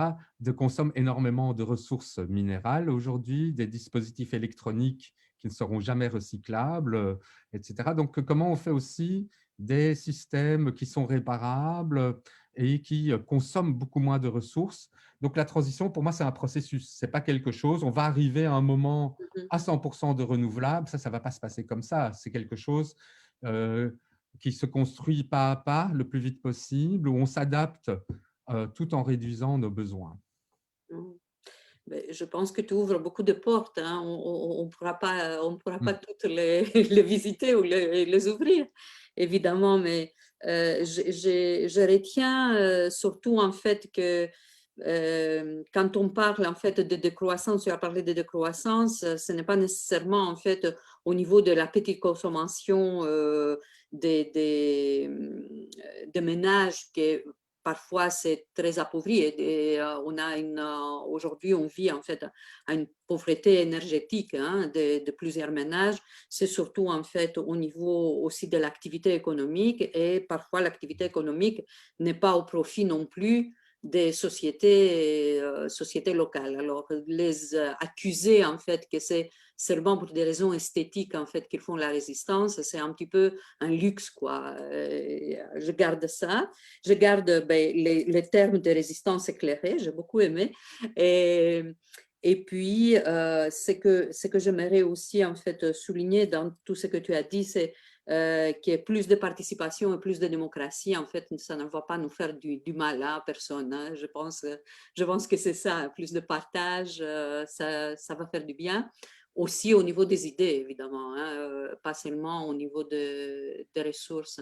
consomme énormément de ressources minérales aujourd'hui, des dispositifs électroniques qui ne seront jamais recyclables, etc. Donc, comment on fait aussi des systèmes qui sont réparables et qui consomment beaucoup moins de ressources. Donc, la transition, pour moi, c'est un processus. Ce n'est pas quelque chose. On va arriver à un moment à 100% de renouvelables. Ça ne va pas se passer comme ça. C'est quelque chose qui se construit pas à pas le plus vite possible, où on s'adapte tout en réduisant nos besoins. Je pense que tu ouvres beaucoup de portes. Hein. On ne pourra pas toutes les visiter ou les ouvrir, évidemment, mais je retiens surtout en fait que quand on parle en fait de décroissance, tu as parlé de décroissance, ce n'est pas nécessairement en fait au niveau de la petite consommation des ménages qui parfois c'est très appauvri et on a aujourd'hui on vit en fait à une pauvreté énergétique hein, de plusieurs ménages. C'est surtout en fait au niveau aussi de l'activité économique et parfois l'activité économique n'est pas au profit non plus des sociétés locales. Alors, les accuser en fait que c'est seulement pour des raisons esthétiques en fait qu'ils font la résistance, c'est un petit peu un luxe quoi. Je garde ça. Je garde les termes de résistance éclairée, j'ai beaucoup aimé. Et puis, ce que j'aimerais aussi en fait souligner dans tout ce que tu as dit, c'est qu'il y ait plus de participation et plus de démocratie. En fait, ça ne va pas nous faire du mal à personne. Hein. Je pense que c'est ça, plus de partage, ça va faire du bien. Aussi au niveau des idées, évidemment, hein, pas seulement au niveau des ressources.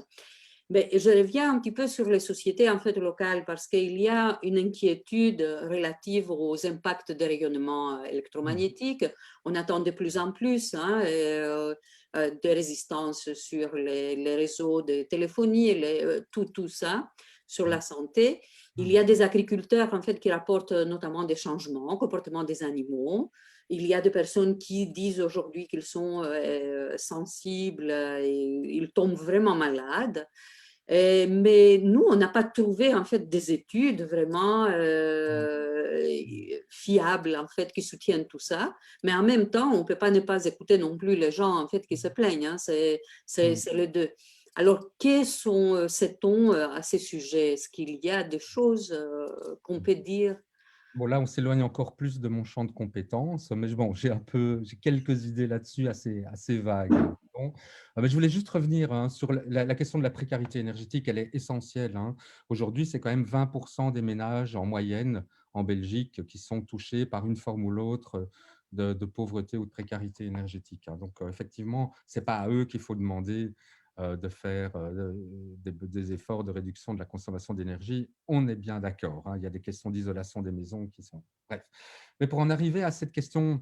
Mais je reviens un petit peu sur les sociétés en fait locales parce qu'il y a une inquiétude relative aux impacts des rayonnements électromagnétiques. On attend de plus en plus hein, de résistance sur les réseaux de téléphonie, tout ça sur la santé. Il y a des agriculteurs en fait qui rapportent notamment des changements au comportement des animaux. Il y a des personnes qui disent aujourd'hui qu'ils sont sensibles et ils tombent vraiment malades. Mais nous, on n'a pas trouvé en fait des études vraiment fiables en fait qui soutiennent tout ça. Mais en même temps, on ne peut pas ne pas écouter non plus les gens en fait qui se plaignent. Hein. C'est les deux. Alors, sait-on à ces sujets? Est-ce qu'il y a des choses qu'on peut dire? Bon, là, on s'éloigne encore plus de mon champ de compétences, mais bon, j'ai quelques idées là-dessus assez vagues. Bon, mais je voulais juste revenir hein, sur la question de la précarité énergétique, elle est essentielle. Hein. Aujourd'hui, c'est quand même 20% des ménages en moyenne en Belgique qui sont touchés par une forme ou l'autre de pauvreté ou de précarité énergétique. Hein. Donc, effectivement, ce n'est pas à eux qu'il faut demander de faire des efforts de réduction de la consommation d'énergie. On est bien d'accord. Hein. Il y a des questions d'isolation des maisons qui sont… Bref. Mais pour en arriver à cette question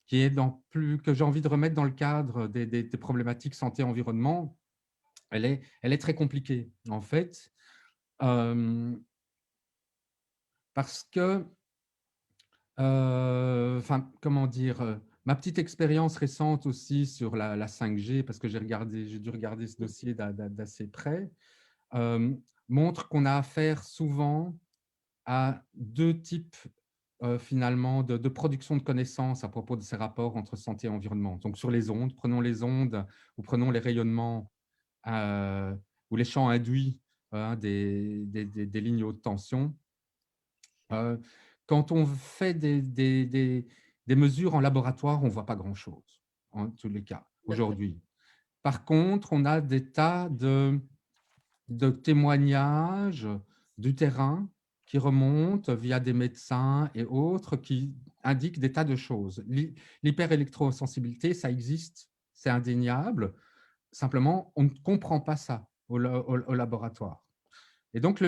qui est que j'ai envie de remettre dans le cadre des problématiques santé-environnement, elle est très compliquée, en fait, parce que, comment dire, ma petite expérience récente aussi sur la 5G, parce que j'ai dû regarder ce dossier d'assez près, montre qu'on a affaire souvent à deux types finalement de production de connaissances à propos de ces rapports entre santé et environnement. Donc sur les ondes, prenons les ondes ou prenons les rayonnements ou les champs induits des lignes haute tension. Quand on fait des mesures en laboratoire, on ne voit pas grand-chose, en tous les cas, aujourd'hui. Par contre, on a des tas de témoignages du terrain qui remontent via des médecins et autres qui indiquent des tas de choses. L'hyperélectrosensibilité, ça existe, c'est indéniable. Simplement, on ne comprend pas ça au laboratoire. Et donc,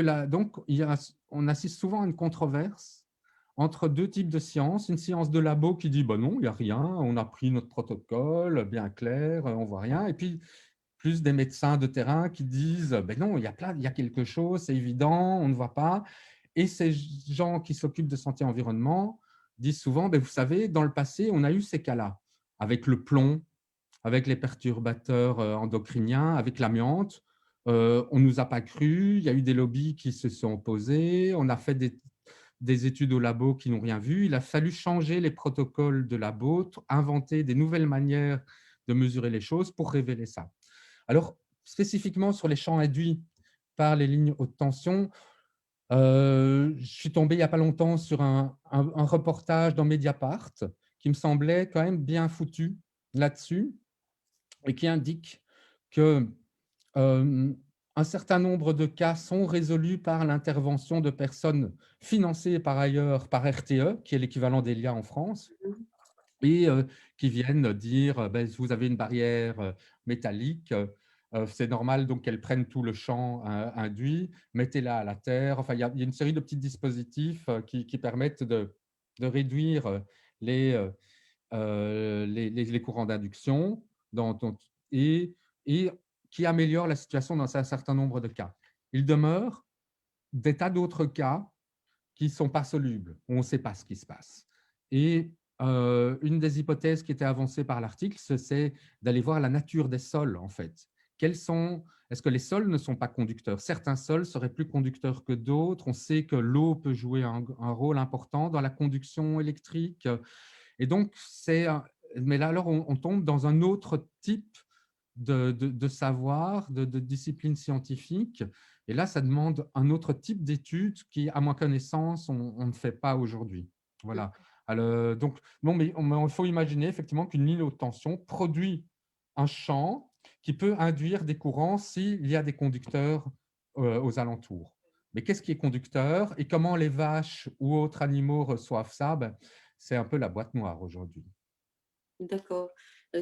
on assiste souvent à une controverse entre deux types de sciences. Une science de labo qui dit, non, il n'y a rien, on a pris notre protocole, bien clair, on ne voit rien. Et puis, plus des médecins de terrain qui disent, non, il y a quelque chose, c'est évident, on ne voit pas. Et ces gens qui s'occupent de santé-environnement disent souvent, vous savez, dans le passé, on a eu ces cas-là, avec le plomb, avec les perturbateurs endocriniens, avec l'amiante. On ne nous a pas cru, il y a eu des lobbies qui se sont opposés, on a fait des études au labo qui n'ont rien vu. Il a fallu changer les protocoles de labo, inventer des nouvelles manières de mesurer les choses pour révéler ça. Alors, spécifiquement sur les champs induits par les lignes haute tension, je suis tombé il n'y a pas longtemps sur un reportage dans Mediapart qui me semblait quand même bien foutu là-dessus et qui indique que un certain nombre de cas sont résolus par l'intervention de personnes financées par ailleurs par RTE, qui est l'équivalent d'ELIA en France, et qui viennent dire vous avez une barrière métallique, c'est normal donc qu'elle prenne tout le champ induit, mettez-la à la terre. Enfin, il y a une série de petits dispositifs qui permettent de réduire les courants d'induction et, et qui améliorent la situation dans un certain nombre de cas. Il demeure des tas d'autres cas qui ne sont pas solubles, où on ne sait pas ce qui se passe. Et une des hypothèses qui était avancée par l'article, c'est d'aller voir la nature des sols, en fait. Est-ce que les sols ne sont pas conducteurs? Certains sols seraient plus conducteurs que d'autres. On sait que l'eau peut jouer un rôle important dans la conduction électrique. Et donc, mais là, alors, on tombe dans un autre type de savoir, de discipline scientifique. Et là, ça demande un autre type d'études qui, à ma connaissance, on ne fait pas aujourd'hui. Voilà. Alors, donc, mais il faut imaginer effectivement qu'une ligne haute tension produit un champ qui peut induire des courants s'il y a des conducteurs aux alentours. Mais qu'est-ce qui est conducteur et comment les vaches ou autres animaux reçoivent ça? C'est un peu la boîte noire aujourd'hui. D'accord.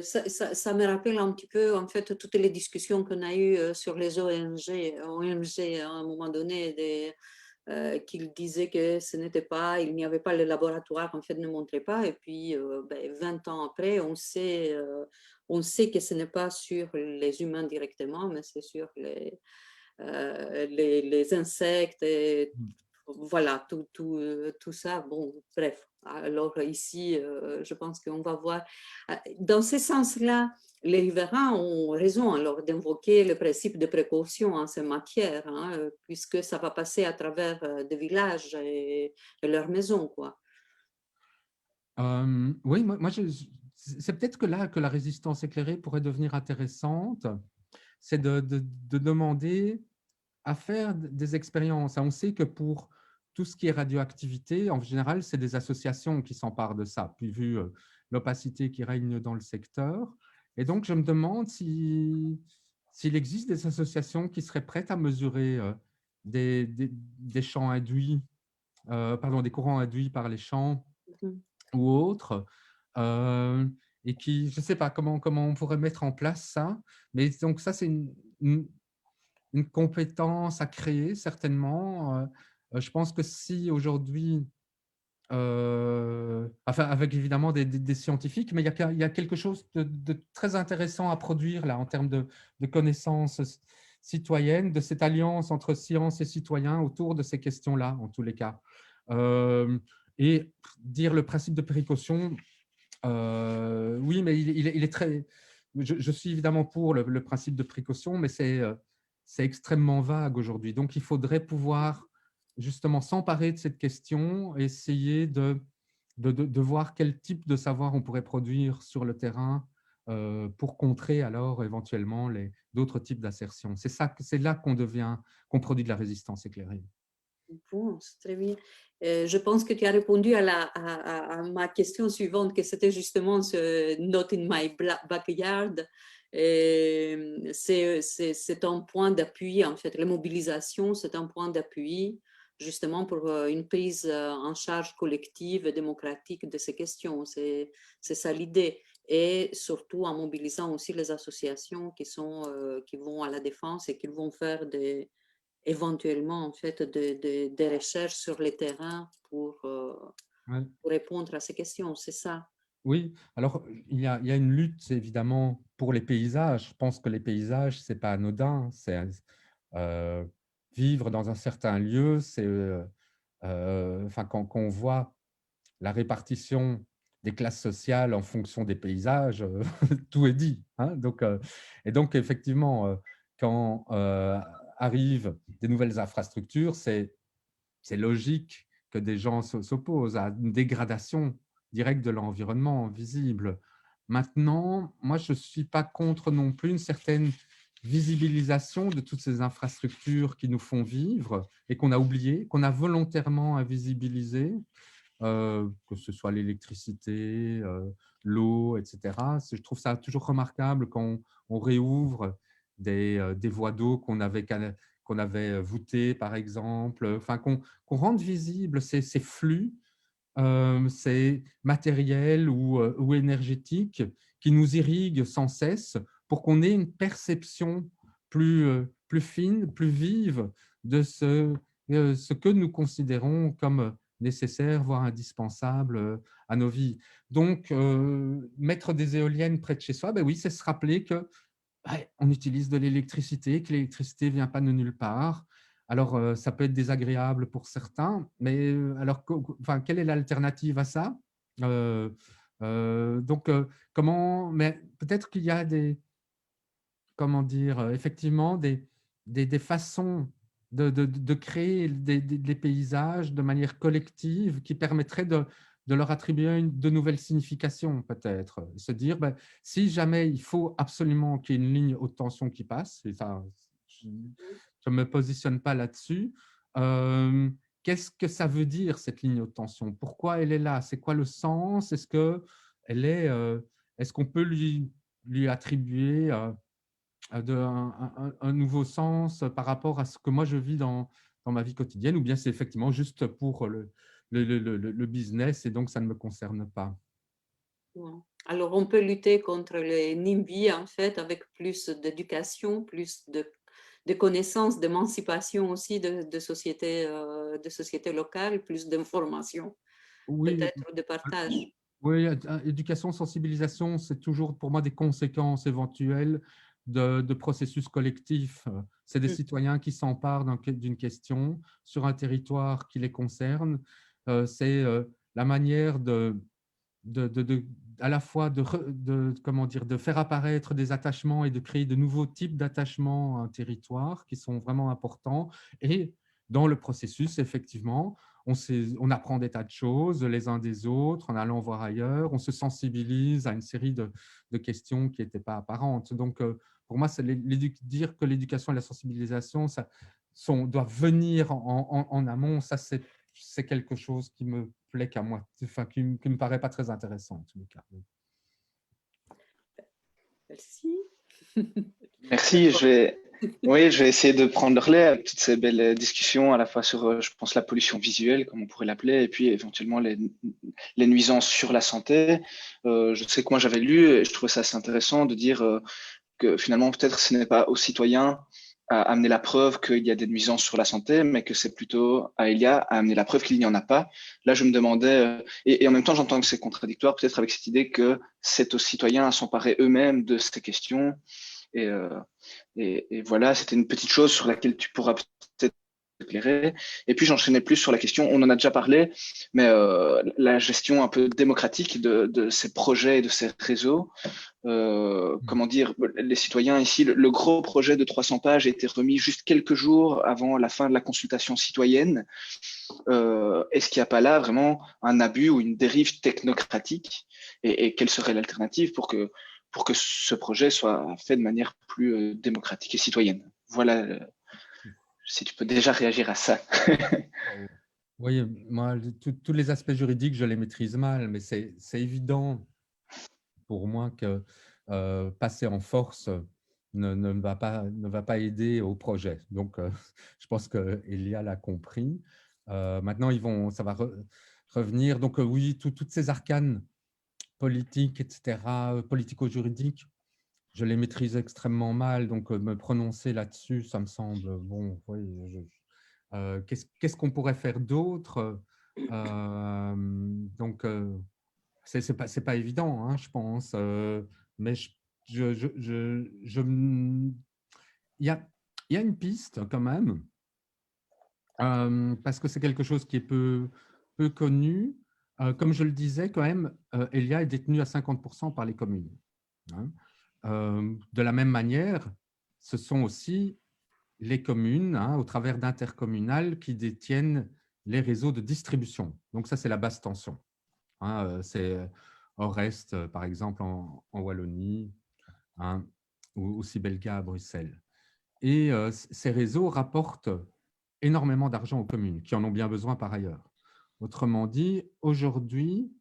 Ça me rappelle un petit peu, en fait, toutes les discussions qu'on a eues sur les ONG à un moment donné, qu'ils disaient que ce n'était pas, il n'y avait pas, le laboratoire, en fait, ne montrait pas. Et puis, 20 ans après, on sait que ce n'est pas sur les humains directement, mais c'est sur les insectes et voilà, tout ça. Bon, bref. Alors ici, je pense qu'on va voir. Dans ce sens-là, les riverains ont raison alors d'invoquer le principe de précaution en ces matières, hein, puisque ça va passer à travers des villages et leurs maisons, quoi. Oui, c'est peut-être que là que la résistance éclairée pourrait devenir intéressante, c'est de demander à faire des expériences. On sait que pour tout ce qui est radioactivité, en général, c'est des associations qui s'emparent de ça, puis vu l'opacité qui règne dans le secteur. Et donc, je me demande s'il existe des associations qui seraient prêtes à mesurer des champs induits, des courants induits par les champs ou autres, et qui, je ne sais pas comment on pourrait mettre en place ça, mais donc ça, c'est une compétence à créer, certainement. Je pense que si aujourd'hui, enfin, avec évidemment des scientifiques, mais il y a quelque chose de très intéressant à produire là en termes de connaissances citoyennes, de cette alliance entre science et citoyens autour de ces questions-là, en tous les cas. Et dire le principe de précaution, oui, mais il est très… Je suis évidemment pour le principe de précaution, mais c'est extrêmement vague aujourd'hui. Donc, il faudrait pouvoir justement s'emparer de cette question et essayer de voir quel type de savoir on pourrait produire sur le terrain pour contrer alors éventuellement d'autres types d'assertions. C'est là qu'on produit de la résistance éclairée. Bon, c'est très bien. Je pense que tu as répondu à ma question suivante, que c'était justement ce Not in my backyard. C'est un point d'appui, en fait. La mobilisation, c'est un point d'appui justement pour une prise en charge collective et démocratique de ces questions. C'est ça l'idée. Et surtout en mobilisant aussi les associations qui vont à la défense et qui vont faire éventuellement en fait des recherches sur le terrain Ouais. pour répondre à ces questions, c'est ça. Oui, alors il y a une lutte évidemment pour les paysages. Je pense que les paysages, c'est pas anodin. C'est euh, vivre dans un certain lieu, c'est enfin quand on voit la répartition des classes sociales en fonction des paysages, tout est dit, hein. Et donc effectivement, quand arrivent des nouvelles infrastructures, c'est logique que des gens s'opposent à une dégradation directe de l'environnement visible. Maintenant, moi, je ne suis pas contre non plus une certaine visibilisation de toutes ces infrastructures qui nous font vivre et qu'on a oubliées, qu'on a volontairement invisibilisées, que ce soit l'électricité, l'eau, etc. Je trouve ça toujours remarquable quand on réouvre des voies d'eau qu'on avait voûtées, par exemple, enfin, qu'on rende visibles ces flux, ces matériels ou énergétiques qui nous irriguent sans cesse pour qu'on ait une perception plus fine, plus vive de ce que nous considérons comme nécessaire, voire indispensable à nos vies. Donc, mettre des éoliennes près de chez soi, ben oui, c'est se rappeler que ouais, on utilise de l'électricité, que l'électricité ne vient pas de nulle part. Alors, ça peut être désagréable pour certains, mais alors, enfin, quelle est l'alternative à ça? Euh, donc, mais peut-être qu'il y a comment dire, effectivement, des façons de créer des paysages de manière collective qui permettraient de leur attribuer de nouvelles significations, peut-être. Se dire, ben, si jamais il faut absolument qu'il y ait une ligne haute tension qui passe, et ça, je ne me positionne pas là-dessus, qu'est-ce que ça veut dire, cette ligne haute tension? Pourquoi elle est là? C'est quoi le sens? Est-ce qu'on peut lui attribuer un nouveau sens par rapport à ce que moi je vis dans ma vie quotidienne, ou bien c'est effectivement juste pour le business et donc ça ne me concerne pas. Ouais. Alors, on peut lutter contre les NIMBY en fait avec plus d'éducation, plus de connaissances, d'émancipation aussi de sociétés locales, plus d'information, Oui, peut-être de partage. oui, éducation, sensibilisation, c'est toujours pour moi des conséquences éventuelles de processus collectifs. C'est des Mm. citoyens qui s'emparent d'une question sur un territoire qui les concerne. C'est la manière à la fois comment dire, de faire apparaître des attachements et de créer de nouveaux types d'attachements à un territoire qui sont vraiment importants. Et dans le processus, effectivement, on apprend des tas de choses les uns des autres en allant voir ailleurs, on se sensibilise à une série de questions qui n'étaient pas apparentes. Donc, pour moi, dire que l'éducation et la sensibilisation doivent venir en amont, ça c'est quelque chose qui me plaît qu'à moi, enfin, qui ne me paraît pas très intéressant en tous les cas. Merci. Merci. Oui, je vais essayer de prendre le relais avec toutes ces belles discussions à la fois sur, je pense, la pollution visuelle, comme on pourrait l'appeler, et puis éventuellement les nuisances sur la santé. Je sais que moi j'avais lu et je trouvais ça assez intéressant de dire que finalement peut-être ce n'est pas aux citoyens à amener la preuve qu'il y a des nuisances sur la santé, mais que c'est plutôt à Elia à amener la preuve qu'il n'y en a pas. Là, je me demandais, et en même temps, j'entends que c'est contradictoire, peut-être avec cette idée que c'est aux citoyens à s'emparer eux-mêmes de ces questions. Et, euh, et voilà, c'était une petite chose sur laquelle tu pourras peut-être éclairer. Et puis j'enchaînais plus sur la question, on en a déjà parlé, mais la gestion un peu démocratique de ces projets et de ces réseaux. Comment dire, les citoyens ici, le gros projet de 300 pages a été remis juste quelques jours avant la fin de la consultation citoyenne. Est-ce qu'il n'y a pas là vraiment un abus ou une dérive technocratique et quelle serait l'alternative pour que ce projet soit fait de manière plus démocratique et citoyenne? Voilà, si tu peux déjà réagir à ça. Oui, moi, tous les aspects juridiques, je les maîtrise mal, mais c'est évident pour moi que passer en force ne va pas aider au projet. Donc, je pense qu'Elia l'a compris. Maintenant, ça va revenir. Donc, oui, toutes ces arcanes politiques, etc., politico-juridiques, je les maîtrise extrêmement mal, donc me prononcer là-dessus, ça me semble bon. Oui, qu'est-ce qu'on pourrait faire d'autre? Donc, c'est pas évident, hein, je pense, mais il y a une piste quand même, parce que c'est quelque chose qui est peu connu. Comme je le disais, quand même, Elia est détenue à 50% par les communes, hein. De la même manière, ce sont aussi les communes, hein, au travers d'intercommunales, qui détiennent les réseaux de distribution. Donc ça, c'est la basse tension, hein, c'est Orest, par exemple, en Wallonie, hein, ou Sibelga à Bruxelles. Et ces réseaux rapportent énormément d'argent aux communes, qui en ont bien besoin par ailleurs. Autrement dit, aujourd'hui,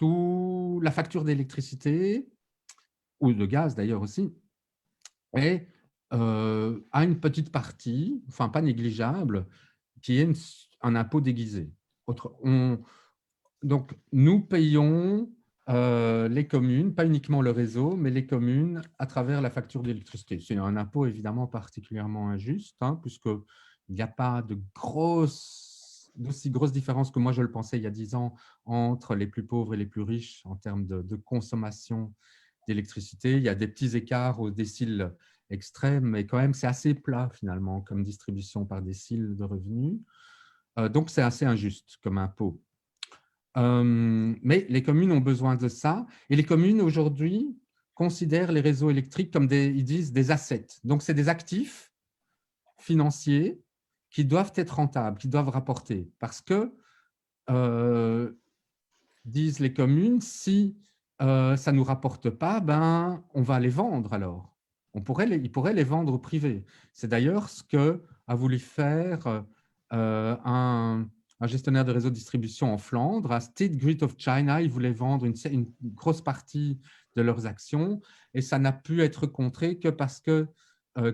la facture d'électricité, ou de gaz d'ailleurs aussi, a une petite partie, enfin pas négligeable, qui est un impôt déguisé. Donc, nous payons les communes, pas uniquement le réseau, mais les communes à travers la facture d'électricité. C'est un impôt évidemment particulièrement injuste, hein, puisqu'il n'y a pas d'aussi grosse différence que moi je le pensais il y a 10 ans entre les plus pauvres et les plus riches en termes de consommation d'électricité. Il y a des petits écarts au décile extrême, mais quand même c'est assez plat finalement comme distribution par décile de revenus. Donc c'est assez injuste comme impôt. Mais les communes ont besoin de ça. Et les communes, aujourd'hui, considèrent les réseaux électriques comme ils disent, des assets. Donc, c'est des actifs financiers qui doivent être rentables, qui doivent rapporter. Parce que, disent les communes, si ça ne nous rapporte pas, ben, on va les vendre alors. Ils pourraient les vendre au privé. C'est d'ailleurs ce qu'a voulu faire un gestionnaire de réseau de distribution en Flandre, à State Grid of China. Ils voulaient vendre une grosse partie de leurs actions et ça n'a pu être contré que parce que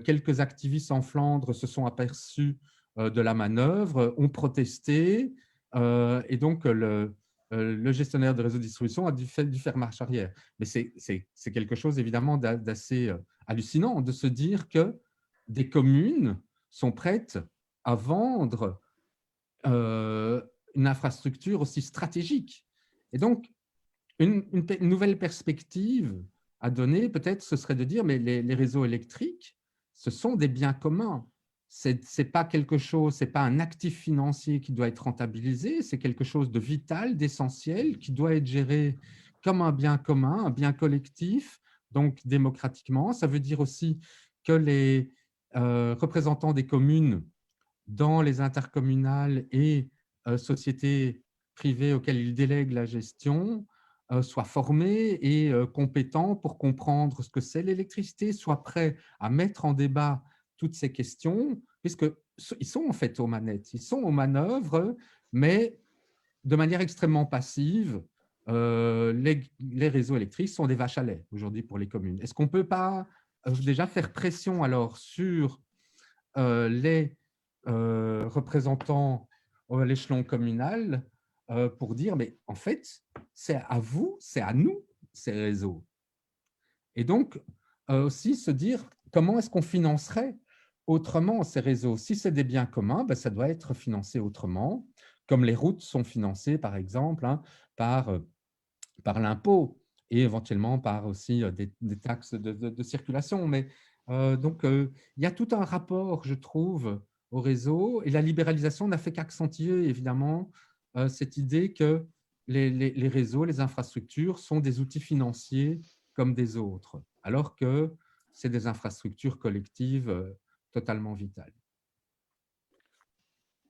quelques activistes en Flandre se sont aperçus de la manœuvre, ont protesté et donc le gestionnaire de réseau de distribution a dû faire marche arrière. Mais c'est quelque chose évidemment d'assez hallucinant de se dire que des communes sont prêtes à vendre une infrastructure aussi stratégique. Et donc, une nouvelle perspective à donner, peut-être, ce serait de dire, mais les réseaux électriques, ce sont des biens communs. C'est pas quelque chose, c'est pas un actif financier qui doit être rentabilisé, c'est quelque chose de vital, d'essentiel, qui doit être géré comme un bien commun, un bien collectif, donc démocratiquement. Ça veut dire aussi que les représentants des communes dans les intercommunales et sociétés privées auxquelles ils délèguent la gestion soient formés et compétents pour comprendre ce que c'est l'électricité, soient prêts à mettre en débat toutes ces questions, puisqu'ils sont en fait aux manettes, ils sont aux manœuvres, mais de manière extrêmement passive. Les réseaux électriques sont des vaches à lait aujourd'hui pour les communes. Est-ce qu'on ne peut pas déjà faire pression alors sur les représentants à l'échelon communal pour dire, mais en fait, c'est à vous, c'est à nous, ces réseaux. Et donc, aussi se dire, comment est-ce qu'on financerait autrement ces réseaux? Si c'est des biens communs, ben, ça doit être financé autrement, comme les routes sont financées, par exemple, hein, par l'impôt et éventuellement par aussi des taxes de circulation. Mais donc, il y a tout un rapport, je trouve, au réseau, et la libéralisation n'a fait qu'accentuer, évidemment, cette idée que les réseaux, les infrastructures sont des outils financiers comme des autres, alors que c'est des infrastructures collectives totalement vitales.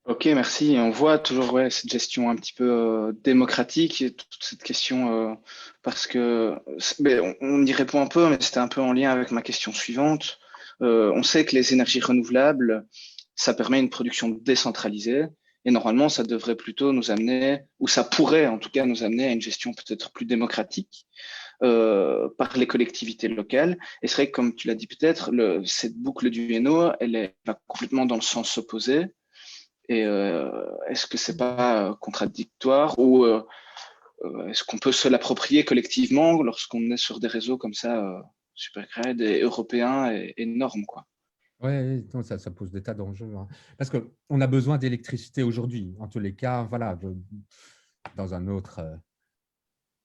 Ok, merci. On voit toujours cette gestion un petit peu démocratique et toute cette question parce que on y répond un peu, mais c'était un peu en lien avec ma question suivante. On sait que les énergies renouvelables, ça permet une production décentralisée et normalement, ça devrait plutôt nous amener, ou ça pourrait en tout cas nous amener à une gestion peut-être plus démocratique par les collectivités locales. Et c'est vrai que, comme tu l'as dit peut-être, cette boucle du Hainaut, elle va complètement dans le sens opposé. Et est-ce que c'est pas contradictoire ou est-ce qu'on peut se l'approprier collectivement lorsqu'on est sur des réseaux comme ça supergrid et européen est énorme, quoi. Oui, ça pose des tas d'enjeux. Hein. Parce qu'on a besoin d'électricité aujourd'hui. En tous les cas, voilà, dans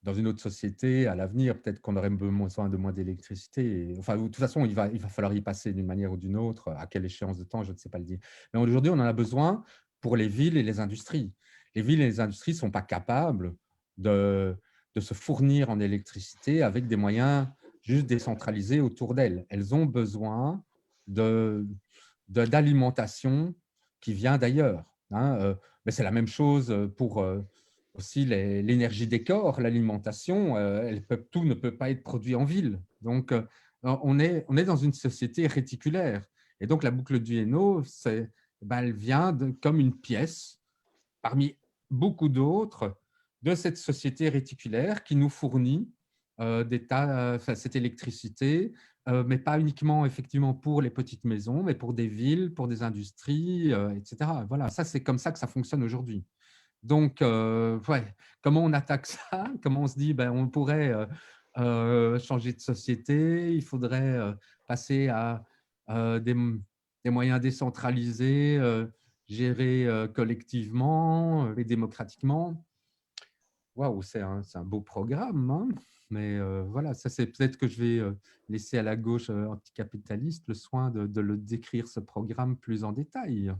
dans une autre société, à l'avenir, peut-être qu'on aurait besoin de moins d'électricité. Enfin, de toute façon, il va falloir y passer d'une manière ou d'une autre. À quelle échéance de temps, je ne sais pas le dire. Mais aujourd'hui, on en a besoin pour les villes et les industries. Les villes et les industries ne sont pas capables de se fournir en électricité avec des moyens juste décentralisés autour d'elles. Elles ont besoin d'alimentation qui vient d'ailleurs. Hein. Mais c'est la même chose pour aussi l'énergie des corps, l'alimentation. Tout ne peut pas être produit en ville. Donc, on est dans une société réticulaire. Et donc, la boucle du Hainaut, elle vient comme une pièce parmi beaucoup d'autres de cette société réticulaire qui nous fournit cette électricité, mais pas uniquement effectivement pour les petites maisons, mais pour des villes, pour des industries, etc. Voilà, ça c'est comme ça que ça fonctionne aujourd'hui. Donc, ouais, comment on attaque ça? Comment on se dit, on pourrait changer de société, il faudrait passer à des moyens décentralisés, gérés collectivement et démocratiquement. Waouh, c'est un beau programme, hein. Mais voilà, ça c'est peut-être que je vais laisser à la gauche anticapitaliste le soin de le décrire, ce programme, plus en détail.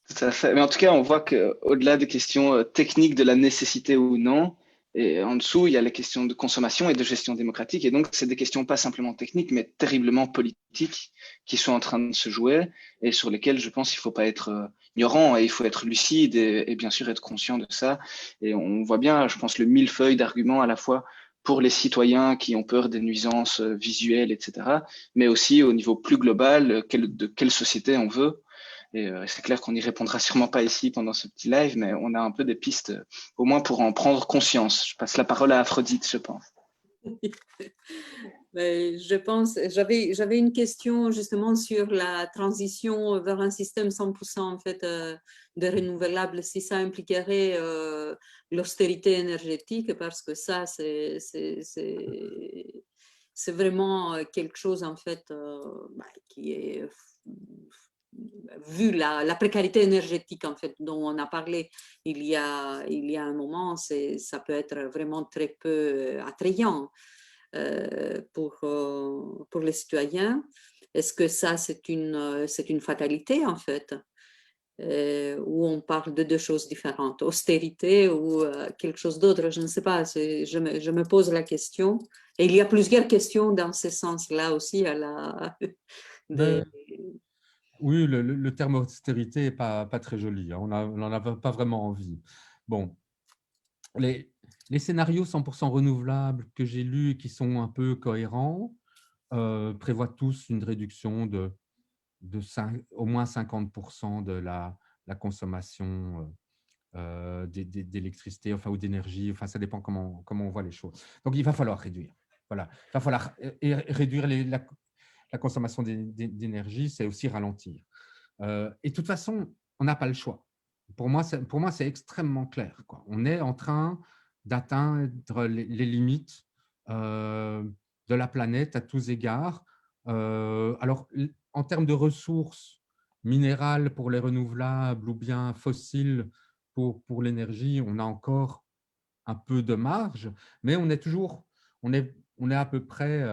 Tout à fait. Mais en tout cas, on voit qu'au-delà des questions techniques de la nécessité ou non, et en dessous, il y a les questions de consommation et de gestion démocratique. Et donc, c'est des questions pas simplement techniques, mais terriblement politiques qui sont en train de se jouer et sur lesquelles, je pense, il faut pas être ignorant et il faut être lucide et bien sûr être conscient de ça. Et on voit bien, je pense, le millefeuille d'arguments à la fois pour les citoyens qui ont peur des nuisances visuelles, etc., mais aussi au niveau plus global, de quelle société on veut. Et c'est clair qu'on n'y répondra sûrement pas ici pendant ce petit live, mais on a un peu des pistes, au moins pour en prendre conscience. Je passe la parole à Aphrodite, je pense. Mais je pense, j'avais une question justement sur la transition vers un système 100% en fait de renouvelables, si ça impliquerait l'austérité énergétique, parce que ça c'est vraiment quelque chose en fait qui est vu la précarité énergétique en fait dont on a parlé il y a un moment, ça peut être vraiment très peu attrayant pour les citoyens. Est-ce que ça c'est une fatalité en fait où on parle de deux choses différentes, austérité ou quelque chose d'autre, je ne sais pas, je me pose la question. Et il y a plusieurs questions dans ce sens-là aussi à la... Oui, le terme austérité n'est pas très joli. Hein. On n'en a pas vraiment envie. Bon, les scénarios 100% renouvelables que j'ai lus et qui sont un peu cohérents prévoient tous une réduction de au moins 50% de la consommation d'électricité ou d'énergie. Enfin, ça dépend comment on voit les choses. Donc, il va falloir réduire. Voilà. Il va falloir réduire la consommation d'énergie, c'est aussi ralentir. Et de toute façon, on n'a pas le choix. Pour moi, c'est extrêmement clair, quoi. On est en train d'atteindre les limites de la planète à tous égards. Alors, en termes de ressources minérales pour les renouvelables ou bien fossiles pour l'énergie, on a encore un peu de marge, mais on est à peu près,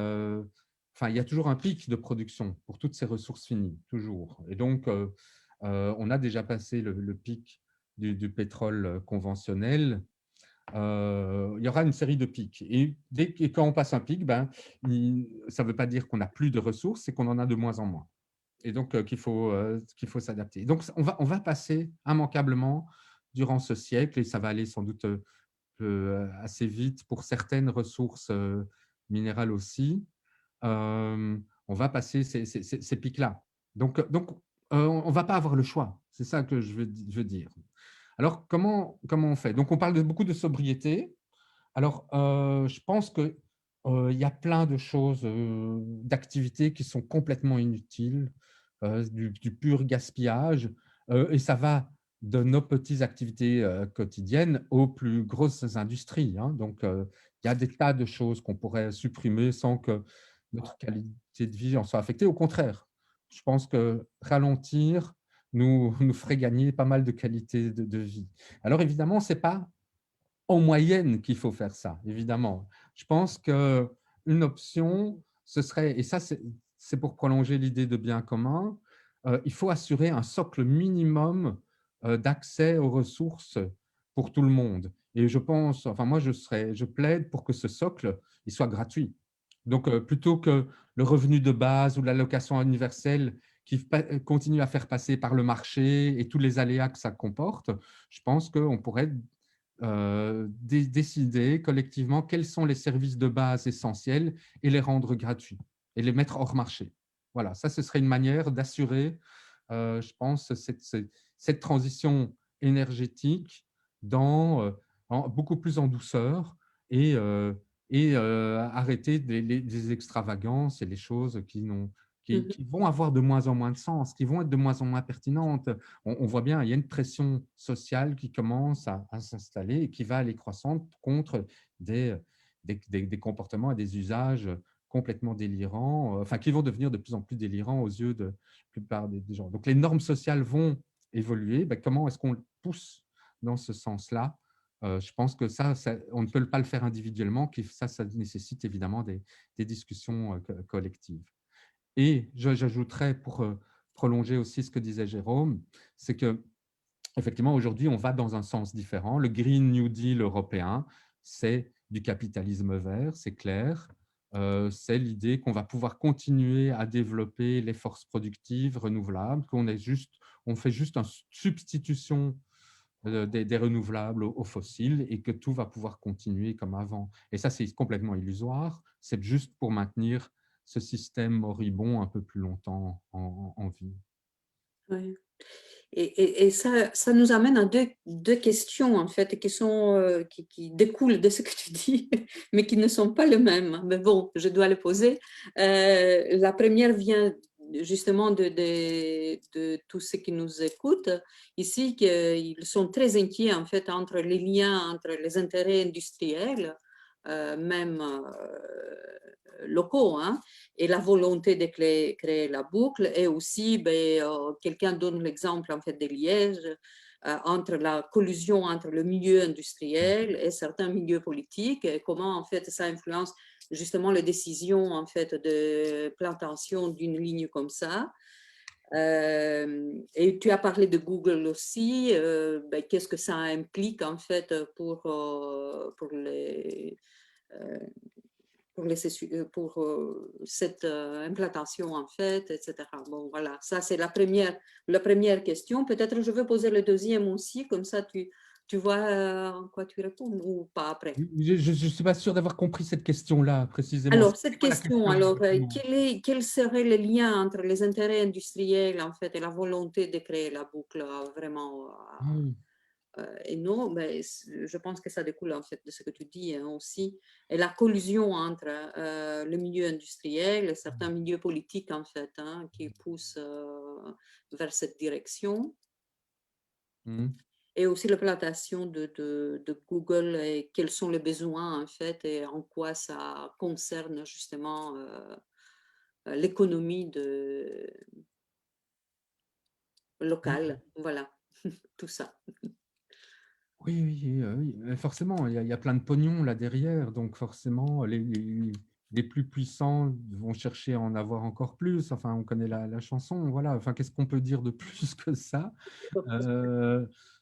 enfin, il y a toujours un pic de production pour toutes ces ressources finies, toujours. Et donc, on a déjà passé le pic du pétrole conventionnel. Il y aura une série de pics. Et quand on passe un pic, ça ne veut pas dire qu'on n'a plus de ressources, c'est qu'on en a de moins en moins. Et donc, qu'il faut s'adapter. Donc, on va passer immanquablement durant ce siècle, et ça va aller sans doute assez vite pour certaines ressources minérales aussi. On va passer ces pics-là. Donc on ne va pas avoir le choix. C'est ça que je veux dire. Alors, comment on fait? Donc, on parle beaucoup de sobriété. Alors, je pense qu'il y a plein de choses, d'activités qui sont complètement inutiles, du pur gaspillage, et ça va de nos petites activités quotidiennes aux plus grosses industries. Hein. Donc, il y a des tas de choses qu'on pourrait supprimer sans que notre qualité de vie en soit affectée. Au contraire, je pense que ralentir nous ferait gagner pas mal de qualité de vie. Alors, évidemment, ce n'est pas en moyenne qu'il faut faire ça, évidemment. Je pense qu'une option, ce serait, et ça, c'est pour prolonger l'idée de bien commun, il faut assurer un socle minimum d'accès aux ressources pour tout le monde. Et je pense, enfin moi, je plaide pour que ce socle, il soit gratuit. Donc, plutôt que le revenu de base ou l'allocation universelle qui continue à faire passer par le marché et tous les aléas que ça comporte, je pense qu'on pourrait décider collectivement quels sont les services de base essentiels et les rendre gratuits et les mettre hors marché. Voilà, ça, ce serait une manière d'assurer, je pense, cette transition énergétique beaucoup plus en douceur et arrêter des extravagances et les choses qui vont avoir de moins en moins de sens, qui vont être de moins en moins pertinentes. On voit bien, il y a une pression sociale qui commence à s'installer et qui va aller croissante contre des comportements et des usages complètement délirants, enfin qui vont devenir de plus en plus délirants aux yeux de la plupart des gens. Donc les normes sociales vont évoluer. Ben, comment est-ce qu'on pousse dans ce sens-là? Je pense que ça, on ne peut pas le faire individuellement, ça nécessite évidemment des discussions collectives. Et j'ajouterais, pour prolonger aussi ce que disait Jérôme, c'est que effectivement, aujourd'hui, on va dans un sens différent. Le Green New Deal européen, c'est du capitalisme vert, c'est clair. C'est l'idée qu'on va pouvoir continuer à développer les forces productives renouvelables, on fait juste une substitution des renouvelables aux fossiles et que tout va pouvoir continuer comme avant. Et ça, c'est complètement illusoire. C'est juste pour maintenir ce système moribond un peu plus longtemps en vie. Oui. Et ça nous amène à deux questions, en fait, qui découlent de ce que tu dis, mais qui ne sont pas les mêmes. Mais bon, je dois les poser. La première vient justement de tous ceux qui nous écoutent ici, qu'ils sont très inquiets, en fait, entre les liens entre les intérêts industriels, même locaux, hein, et la volonté de créer la boucle. Et aussi, quelqu'un donne l'exemple en fait de Liège, entre la collusion entre le milieu industriel et certains milieux politiques, et comment en fait ça influence justement les décisions en fait de plantation d'une ligne comme ça. Et tu as parlé de Google aussi. Qu'est-ce que ça implique en fait pour cette implantation en fait, etc. Bon, voilà, ça c'est la première question. Peut-être je vais poser le deuxième aussi, comme ça tu vois quoi tu réponds ou pas après. Je ne suis pas sûr d'avoir compris cette question-là précisément. Alors, C'est cette quoi la question, question? quel serait le lien entre les intérêts industriels en fait et la volonté de créer la boucle vraiment et non, mais je pense que ça découle en fait de ce que tu dis hein, aussi, et la collusion entre le milieu industriel et certains milieux politiques en fait, hein, qui poussent vers cette direction. Et aussi l'implantation de Google et quels sont les besoins en fait et en quoi ça concerne justement l'économie locale. Voilà, tout ça. Oui, oui, forcément, il y a plein de pognon là derrière, donc forcément, les plus puissants vont chercher à en avoir encore plus. Enfin, on connaît la chanson, voilà. Enfin, qu'est-ce qu'on peut dire de plus que ça?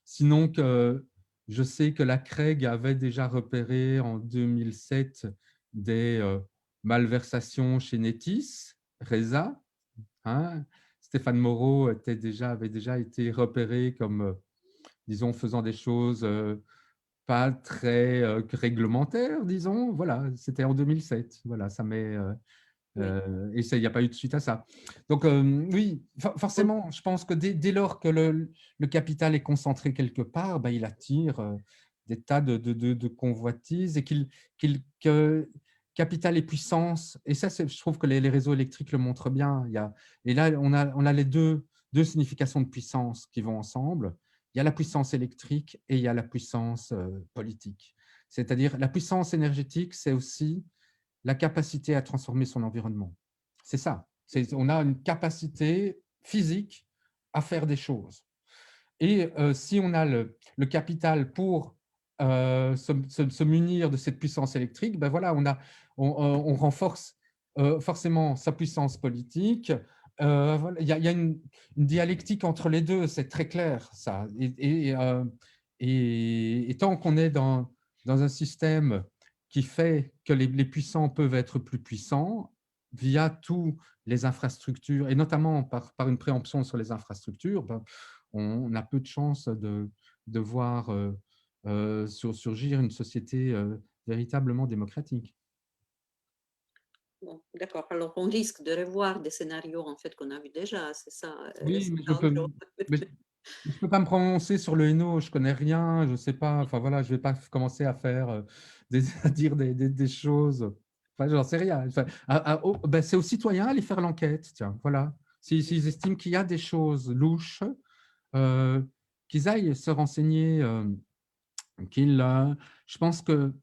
Sinon que je sais que la CREG avait déjà repéré en 2007 des malversations chez Netis, Reza. Hein. Stéphane Moreau avait déjà été repéré comme disons, faisant des choses pas très réglementaires, disons. Voilà, c'était en 2007. Voilà, ça met… et il n'y a pas eu de suite à ça. Donc, oui, forcément, je pense que dès lors que le capital est concentré quelque part, ben, il attire des tas de convoitises et que capital et puissance, et ça, je trouve que les réseaux électriques le montrent bien. Et là, on a les deux significations de puissance qui vont ensemble. il y a la puissance électrique et il y a la puissance politique. C'est-à-dire, la puissance énergétique, c'est aussi la capacité à transformer son environnement. C'est ça. On a une capacité physique à faire des choses. Et si on a le capital pour se munir de cette puissance électrique, ben voilà, on renforce forcément sa puissance politique. Voilà, il y a une dialectique entre les deux, c'est très clair, ça. Et tant qu'on est dans un système qui fait que les puissants peuvent être plus puissants via tous les infrastructures, et notamment par une préemption sur les infrastructures, ben, on a peu de chances de voir surgir une société véritablement démocratique. Bon, d'accord. Alors, on risque de revoir des scénarios en fait qu'on a vu déjà, c'est ça. Oui, mais je peux pas me prononcer sur le Hainaut, je connais rien, je sais pas. Enfin voilà, je vais pas commencer à faire à dire des choses. Enfin, j'en sais rien. Enfin, ben, c'est aux citoyens d'aller faire l'enquête. Tiens, voilà. S'ils estiment qu'il y a des choses louches, qu'ils aillent se renseigner, je pense que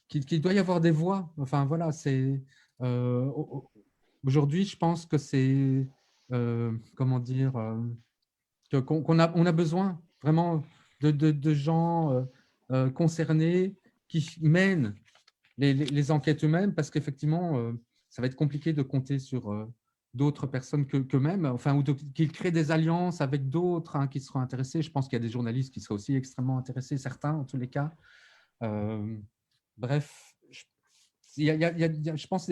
qu'il doit y avoir des voies. Enfin voilà, c'est aujourd'hui, je pense que c'est comment dire qu'on a besoin vraiment de gens concernés qui mènent les enquêtes eux-mêmes, parce qu'effectivement, ça va être compliqué de compter sur d'autres personnes qu'eux-mêmes, enfin, ou qu'ils créent des alliances avec d'autres qui seront intéressés. Je pense qu'il y a des journalistes qui seraient aussi extrêmement intéressés, certains en tous les cas. Bref, il y a, je pense,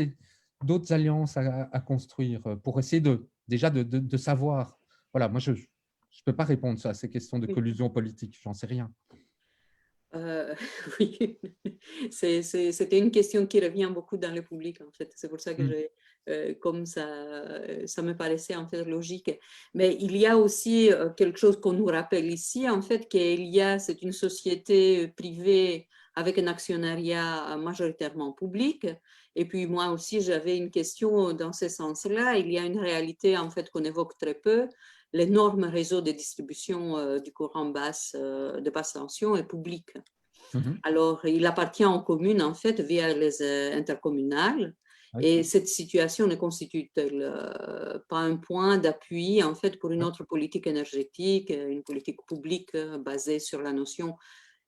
d'autres alliances à construire pour essayer déjà de savoir. Voilà, moi, je ne peux pas répondre à ces questions de collusion politique, j'en sais rien. Oui, c'était une question qui revient beaucoup dans le public, en fait. C'est pour ça que comme ça me paraissait en fait logique. Mais il y a aussi quelque chose qu'on nous rappelle ici, en fait, c'est une société privée avec un actionnariat majoritairement public. Et puis moi aussi, j'avais une question dans ce sens-là. Il y a une réalité, en fait, qu'on évoque très peu. L'énorme réseau de distribution du courant de basse tension est public. Alors, il appartient aux communes, en fait, via les intercommunales. Oui. Et cette situation ne constitue-t-elle pas un point d'appui, en fait, pour une autre politique énergétique, une politique publique basée sur la notion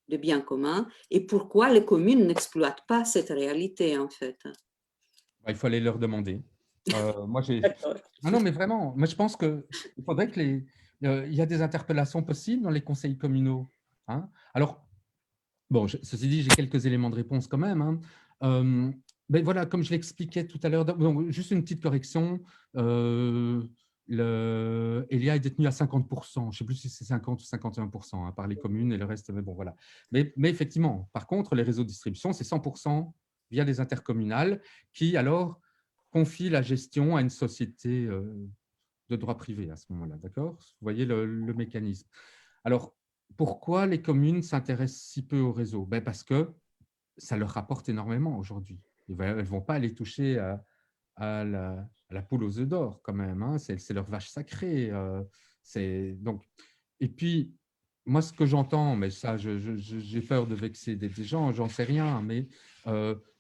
de bien commun? Et pourquoi les communes n'exploitent pas cette réalité, en fait? Il faut aller leur demander. Moi, non, mais vraiment, moi, je pense qu'il faudrait il y a des interpellations possibles dans les conseils communaux. Hein. Alors, bon, ceci dit, j'ai quelques éléments de réponse quand même. Hein. Mais voilà, comme je l'expliquais tout à l'heure, juste une petite correction. Elia est détenu à 50%. Je ne sais plus si c'est 50 ou 51% par les communes et le reste, mais bon, voilà. Mais effectivement, par contre, les réseaux de distribution, c'est 100% via des intercommunales qui, alors, confient la gestion à une société de droit privé à ce moment-là. D'accord? Vous voyez le mécanisme. Alors, pourquoi les communes s'intéressent si peu au réseau? Parce que ça leur rapporte énormément aujourd'hui. Elles ne vont pas aller toucher à la poule aux œufs d'or quand même. Hein. C'est leur vache sacrée. Donc, et puis, moi, ce que j'entends, mais ça, j'ai peur de vexer des gens, j'en sais rien, mais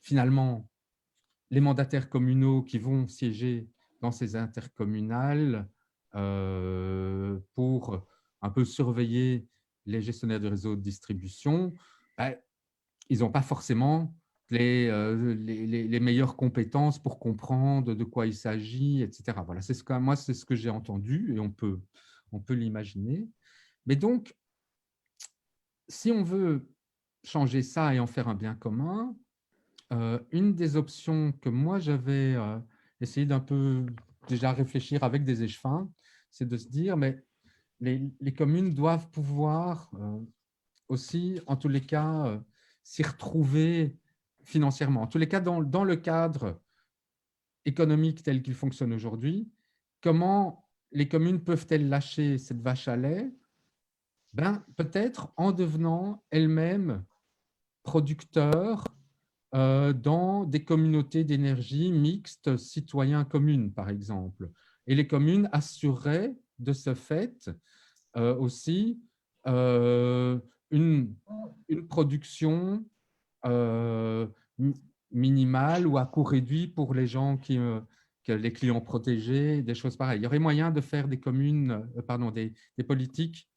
finalement, les mandataires communaux qui vont siéger dans ces intercommunales pour un peu surveiller les gestionnaires de réseau de distribution, ils n'ont pas forcément les meilleures compétences pour comprendre de quoi il s'agit, etc. Voilà, moi, c'est ce que j'ai entendu et on peut l'imaginer. Mais donc, si on veut changer ça et en faire un bien commun, une des options que moi, j'avais essayé d'un peu déjà réfléchir avec des échevins, c'est de se dire, mais les communes doivent pouvoir aussi, en tous les cas, s'y retrouver financièrement. En tous les cas, dans le cadre économique tel qu'il fonctionne aujourd'hui, comment les communes peuvent-elles lâcher cette vache à lait? Peut-être en devenant elles-mêmes producteurs dans des communautés d'énergie mixtes citoyens communes, par exemple. Et les communes assureraient de ce fait aussi une production minimale ou à coût réduit pour les gens que les clients protégés, des choses pareilles. Il y aurait moyen de faire des communes, des politiques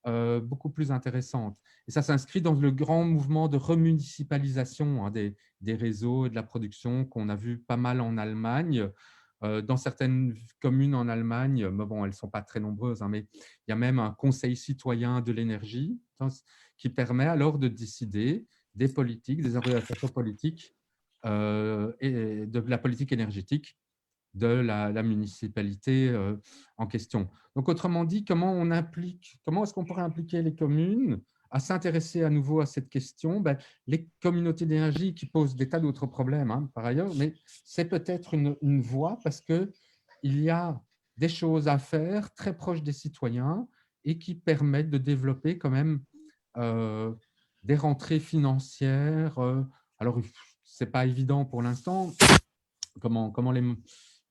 beaucoup plus intéressantes. Et ça s'inscrit dans le grand mouvement de remunicipalisation des réseaux et de la production qu'on a vu pas mal en Allemagne. Dans certaines communes en Allemagne, mais bon, elles ne sont pas très nombreuses, hein, mais il y a même un conseil citoyen de l'énergie qui permet alors de décider des politiques, des orientations politiques et de la politique énergétique de la municipalité en question. Donc, autrement dit, comment est-ce qu'on pourrait impliquer les communes à s'intéresser à nouveau à cette question? Les communautés d'énergie qui posent des tas d'autres problèmes, hein, par ailleurs, mais c'est peut-être une voie parce qu'il y a des choses à faire très proches des citoyens et qui permettent de développer quand même des rentrées financières. Alors, ce n'est pas évident pour l'instant comment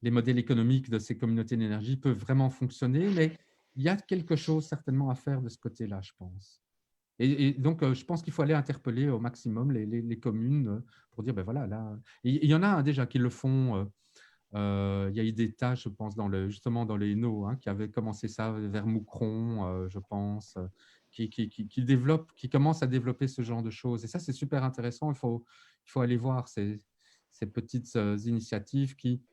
les modèles économiques de ces communautés d'énergie peuvent vraiment fonctionner, mais il y a quelque chose certainement à faire de ce côté-là, je pense. Et donc, je pense qu'il faut aller interpeller au maximum les communes pour dire, ben voilà, là… Et il y en a déjà qui le font. Il y a eu des tâches, je pense, justement dans les Hainaut, hein, qui avaient commencé ça vers Moucron, je pense, qui commencent à développer ce genre de choses. Et ça, c'est super intéressant. Il faut aller voir ces petites initiatives qui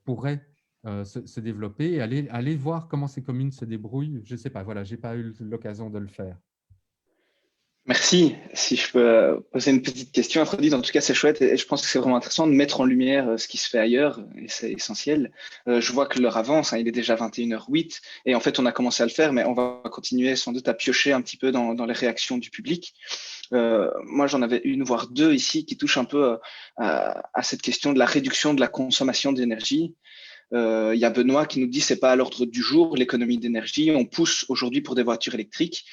pourraient se développer et aller voir comment ces communes se débrouillent. Je ne sais pas, voilà, je n'ai pas eu l'occasion de le faire. Merci. Si je peux poser une petite question introduite, en tout cas, c'est chouette et je pense que c'est vraiment intéressant de mettre en lumière ce qui se fait ailleurs et c'est essentiel. Je vois que l'heure avance, hein, il est déjà 21h08 et en fait, on a commencé à le faire, mais on va continuer sans doute à piocher un petit peu dans les réactions du public. Moi, j'en avais une, voire deux ici qui touchent un peu à cette question de la réduction de la consommation d'énergie. Il y a Benoît qui nous dit c'est pas à l'ordre du jour l'économie d'énergie. On pousse aujourd'hui pour des voitures électriques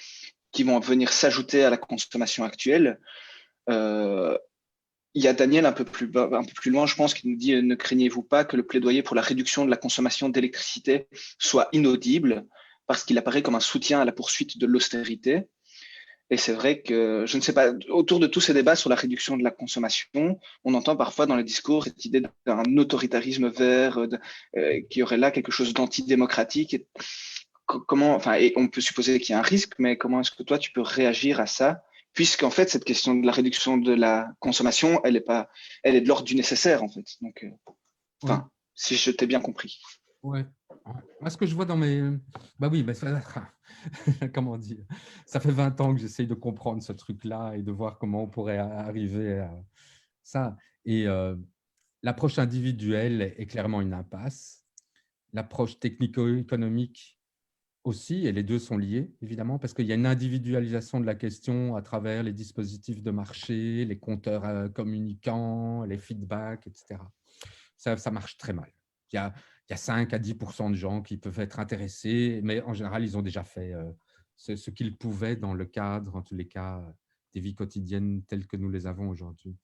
qui vont venir s'ajouter à la consommation actuelle. Il y a Daniel un peu plus loin, je pense, qui nous dit ne craignez-vous pas que le plaidoyer pour la réduction de la consommation d'électricité soit inaudible parce qu'il apparaît comme un soutien à la poursuite de l'austérité. Et c'est vrai que, je ne sais pas, autour de tous ces débats sur la réduction de la consommation, on entend parfois dans les discours cette idée d'un autoritarisme vert, qu'il y aurait là quelque chose d'antidémocratique. Et on peut supposer qu'il y a un risque, mais comment est-ce que toi, tu peux réagir à ça? Puisqu'en fait, cette question de la réduction de la consommation, elle est de l'ordre du nécessaire, en fait. Donc, si je t'ai bien compris. Ouais. Moi, ce que je vois dans mes… oui, comment dire? Ça fait 20 ans que j'essaye de comprendre ce truc-là et de voir comment on pourrait arriver à ça. Et l'approche individuelle est clairement une impasse. L'approche technico-économique aussi, et les deux sont liés, évidemment, parce qu'il y a une individualisation de la question à travers les dispositifs de marché, les compteurs communicants, les feedbacks, etc. Ça marche très mal. Il y a 5 à 10% de gens qui peuvent être intéressés, mais en général, ils ont déjà fait ce qu'ils pouvaient dans le cadre, en tous les cas, des vies quotidiennes telles que nous les avons aujourd'hui.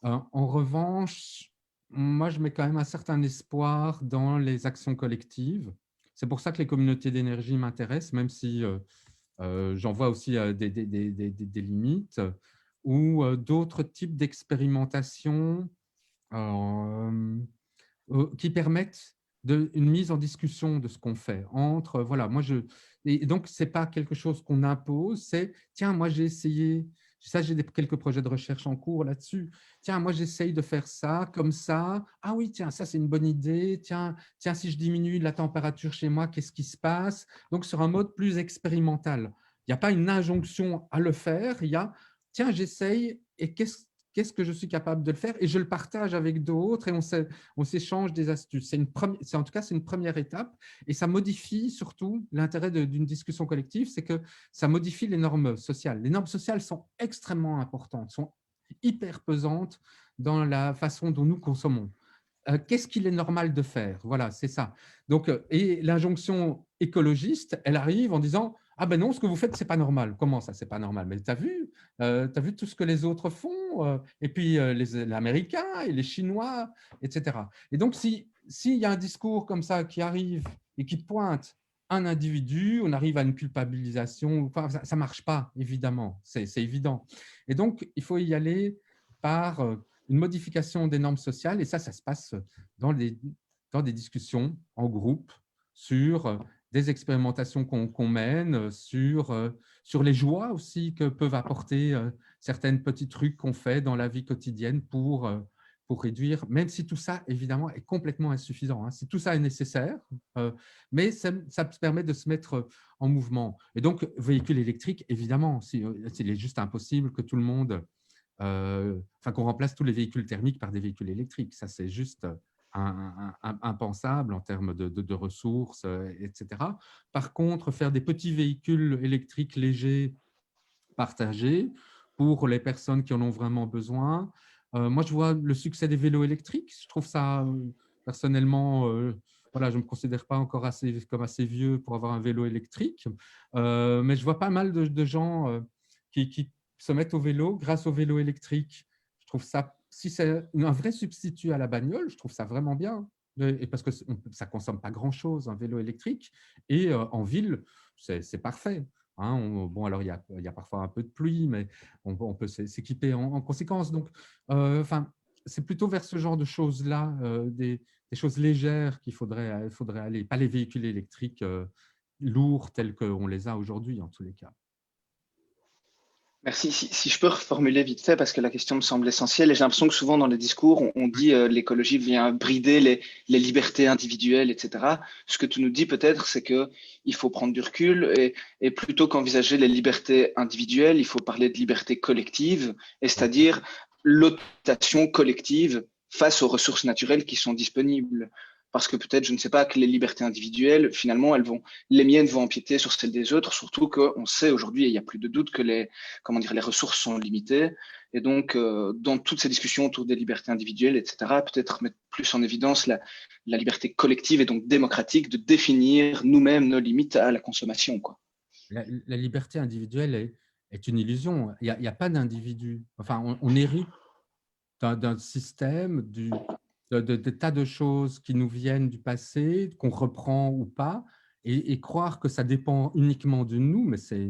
En revanche, moi, je mets quand même un certain espoir dans les actions collectives. C'est pour ça que les communautés d'énergie m'intéressent, même si j'en vois aussi des limites, ou d'autres types d'expérimentations qui permettent une mise en discussion de ce qu'on fait. Et donc, ce n'est pas quelque chose qu'on impose, c'est « tiens, moi j'ai essayé… » Ça, j'ai quelques projets de recherche en cours là-dessus. Tiens, moi, j'essaye de faire ça, comme ça. Ah oui, tiens, ça, c'est une bonne idée. Tiens, si je diminue la température chez moi, qu'est-ce qui se passe? Donc, sur un mode plus expérimental. Il n'y a pas une injonction à le faire. Il y a, tiens, j'essaye et qu'est-ce que je suis capable de le faire? Et je le partage avec d'autres et on s'échange des astuces. En tout cas, c'est une première étape et ça modifie surtout l'intérêt d'une discussion collective, c'est que ça modifie les normes sociales. Les normes sociales sont extrêmement importantes, sont hyper pesantes dans la façon dont nous consommons. Qu'est-ce qu'il est normal de faire? Voilà, c'est ça. Donc, et l'injonction écologiste, elle arrive en disant « Ah ben non, ce que vous faites, c'est pas normal. » Comment ça, c'est pas normal? Mais tu as vu tout ce que les autres font, et puis les Américains et les Chinois, etc. Et donc, s'il y a un discours comme ça qui arrive et qui pointe un individu, on arrive à une culpabilisation. Enfin, ça ne marche pas, évidemment, c'est évident. Et donc, il faut y aller par une modification des normes sociales, et ça se passe dans des discussions en groupe sur des expérimentations qu'on mène, sur les joies aussi que peuvent apporter certains petits trucs qu'on fait dans la vie quotidienne pour réduire, même si tout ça, évidemment, est complètement insuffisant. Si tout ça est nécessaire, mais ça permet de se mettre en mouvement. Et donc, véhicule électrique, évidemment, il est juste impossible que tout le monde, qu'on remplace tous les véhicules thermiques par des véhicules électriques. Ça, c'est juste impensable en termes de ressources, etc. Par contre, faire des petits véhicules électriques légers, partagés, pour les personnes qui en ont vraiment besoin. Moi, je vois le succès des vélos électriques. Je trouve ça, personnellement, voilà, je ne me considère pas encore comme assez vieux pour avoir un vélo électrique, mais je vois pas mal de gens qui se mettent au vélo grâce au vélo électrique. Je trouve ça, si c'est un vrai substitut à la bagnole, je trouve ça vraiment bien. Et parce que ça ne consomme pas grand-chose, un vélo électrique. Et en ville, c'est parfait. Bon, alors, il y a parfois un peu de pluie, mais on peut s'équiper en conséquence. Donc, c'est plutôt vers ce genre de choses-là, des choses légères qu'il faudrait aller, pas les véhicules électriques lourds tels qu'on les a aujourd'hui, en tous les cas. Merci. Si je peux reformuler vite fait, parce que la question me semble essentielle, et j'ai l'impression que souvent dans les discours, on dit l'écologie vient brider les libertés individuelles, etc. Ce que tu nous dis peut-être, c'est que il faut prendre du recul et plutôt qu'envisager les libertés individuelles, il faut parler de liberté collective, et c'est-à-dire l'autorisation collective face aux ressources naturelles qui sont disponibles. Parce que peut-être, je ne sais pas, que les libertés individuelles, finalement, les miennes vont empiéter sur celles des autres, surtout qu'on sait aujourd'hui, et il n'y a plus de doute que les ressources sont limitées. Et donc, dans toutes ces discussions autour des libertés individuelles, etc., peut-être mettre plus en évidence la liberté collective et donc démocratique de définir nous-mêmes nos limites à la consommation, quoi. La liberté individuelle est une illusion. Il n'y a pas d'individu. Enfin, on hérite d'un système, de tas de choses qui nous viennent du passé, qu'on reprend ou pas, et croire que ça dépend uniquement de nous, mais c'est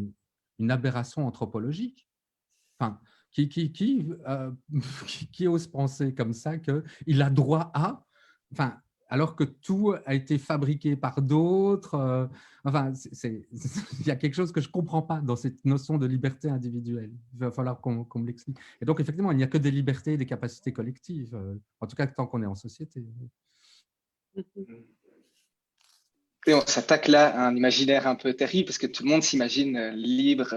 une aberration anthropologique. Enfin, qui ose penser comme ça qu'il a droit à, enfin, alors que tout a été fabriqué par d'autres. Il y a quelque chose que je ne comprends pas dans cette notion de liberté individuelle. Il va falloir qu'on me l'explique. Et donc, effectivement, il n'y a que des libertés et des capacités collectives, en tout cas tant qu'on est en société. Et on s'attaque là à un imaginaire un peu terrible, parce que tout le monde s'imagine libre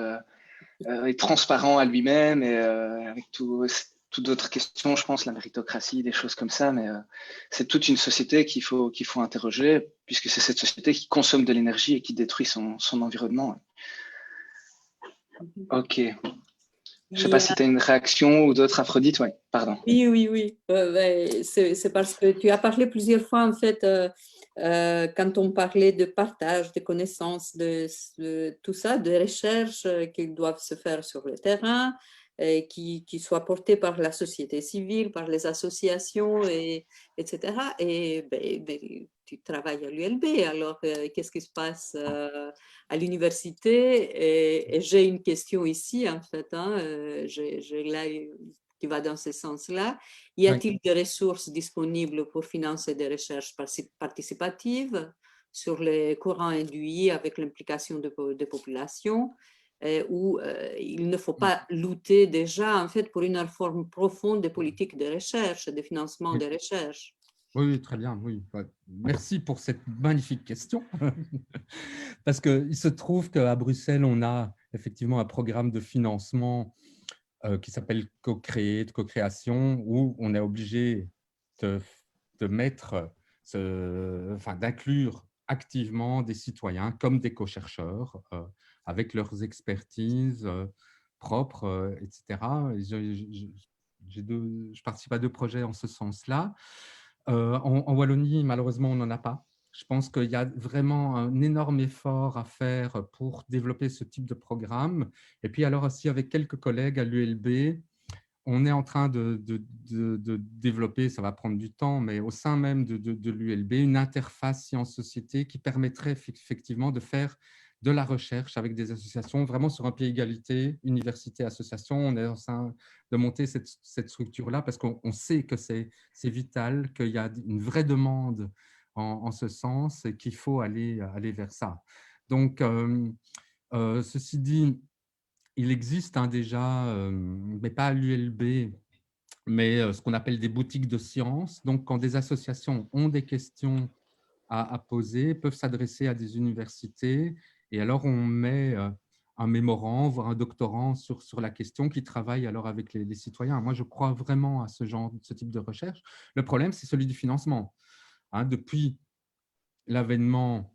et transparent à lui-même, et avec toutes d'autres questions, je pense, la méritocratie, des choses comme ça, mais c'est toute une société qu'il faut interroger, puisque c'est cette société qui consomme de l'énergie et qui détruit son environnement. Ok. Je ne sais pas si tu as une réaction ou d'autres, Aphrodite. Ouais, pardon. Oui. C'est parce que tu as parlé plusieurs fois, en fait, quand on parlait de partage, de connaissances, de tout ça, de recherches qui doivent se faire sur le terrain, et qui soient portées par la société civile, par les associations, etc. Et tu travailles à l'ULB, alors qu'est-ce qui se passe à l'université? Et j'ai une question ici, en fait, j'ai là qui va dans ce sens-là. Y a-t-il des ressources disponibles pour financer des recherches participatives sur les courants induits avec l'implication des populations, où il ne faut pas lutter déjà, en fait, pour une réforme profonde des politiques de recherche, de financement des recherches? Oui, très bien. Oui. Merci pour cette magnifique question. Parce qu'il se trouve qu'à Bruxelles, on a effectivement un programme de financement qui s'appelle Co-créer, de co-création, où on est obligé de mettre, d'inclure activement des citoyens comme des co-chercheurs avec leurs expertises propres, etc. Je participe à 2 projets en ce sens-là. En Wallonie, malheureusement, on n'en a pas. Je pense qu'il y a vraiment un énorme effort à faire pour développer ce type de programme. Et puis alors aussi avec quelques collègues à l'ULB, on est en train de développer, ça va prendre du temps, mais au sein même de l'ULB, une interface sciences-société qui permettrait effectivement de faire de la recherche avec des associations, vraiment sur un pied égalité, université, association. On est en train de monter cette structure-là parce qu'on sait que c'est vital, qu'il y a une vraie demande en ce sens et qu'il faut aller vers ça. Donc, ceci dit, il existe déjà, mais pas à l'ULB, mais ce qu'on appelle des boutiques de sciences. Donc, quand des associations ont des questions à poser, peuvent s'adresser à des universités, et alors on met un mémorand, voire un doctorant sur la question qui travaille alors avec les citoyens. Moi, je crois vraiment à ce type de recherche. Le problème, c'est celui du financement. Hein, depuis l'avènement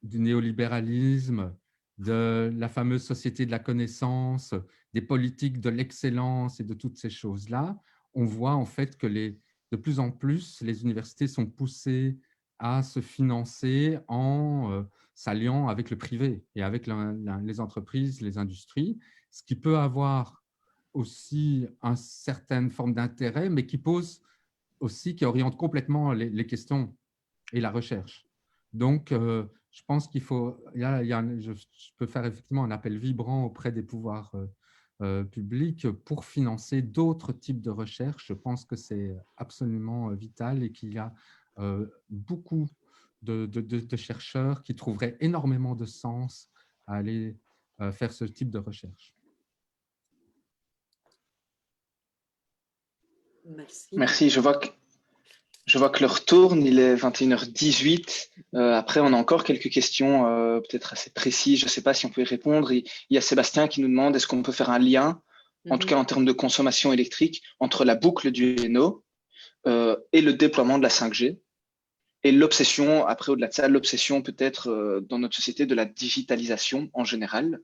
du néolibéralisme, de la fameuse société de la connaissance, des politiques de l'excellence et de toutes ces choses-là, on voit en fait que de plus en plus, les universités sont poussées à se financer en s'alliant avec le privé et avec les entreprises, les industries, ce qui peut avoir aussi une certaine forme d'intérêt, mais qui pose aussi, qui oriente complètement les questions et la recherche. Donc, je pense qu'il faut, je peux faire effectivement un appel vibrant auprès des pouvoirs publics pour financer d'autres types de recherche. Je pense que c'est absolument vital et qu'il y a beaucoup de chercheurs qui trouveraient énormément de sens à aller faire ce type de recherche. Merci. Merci. Je vois que l'heure tourne, il est 21h18. Après, on a encore quelques questions peut-être assez précises. Je ne sais pas si on peut y répondre. Il y a Sébastien qui nous demande est-ce qu'on peut faire un lien, en tout cas en termes de consommation électrique, entre la boucle du Hainaut et le déploiement de la 5G et l'obsession, après au-delà de ça, l'obsession peut-être dans notre société de la digitalisation en général.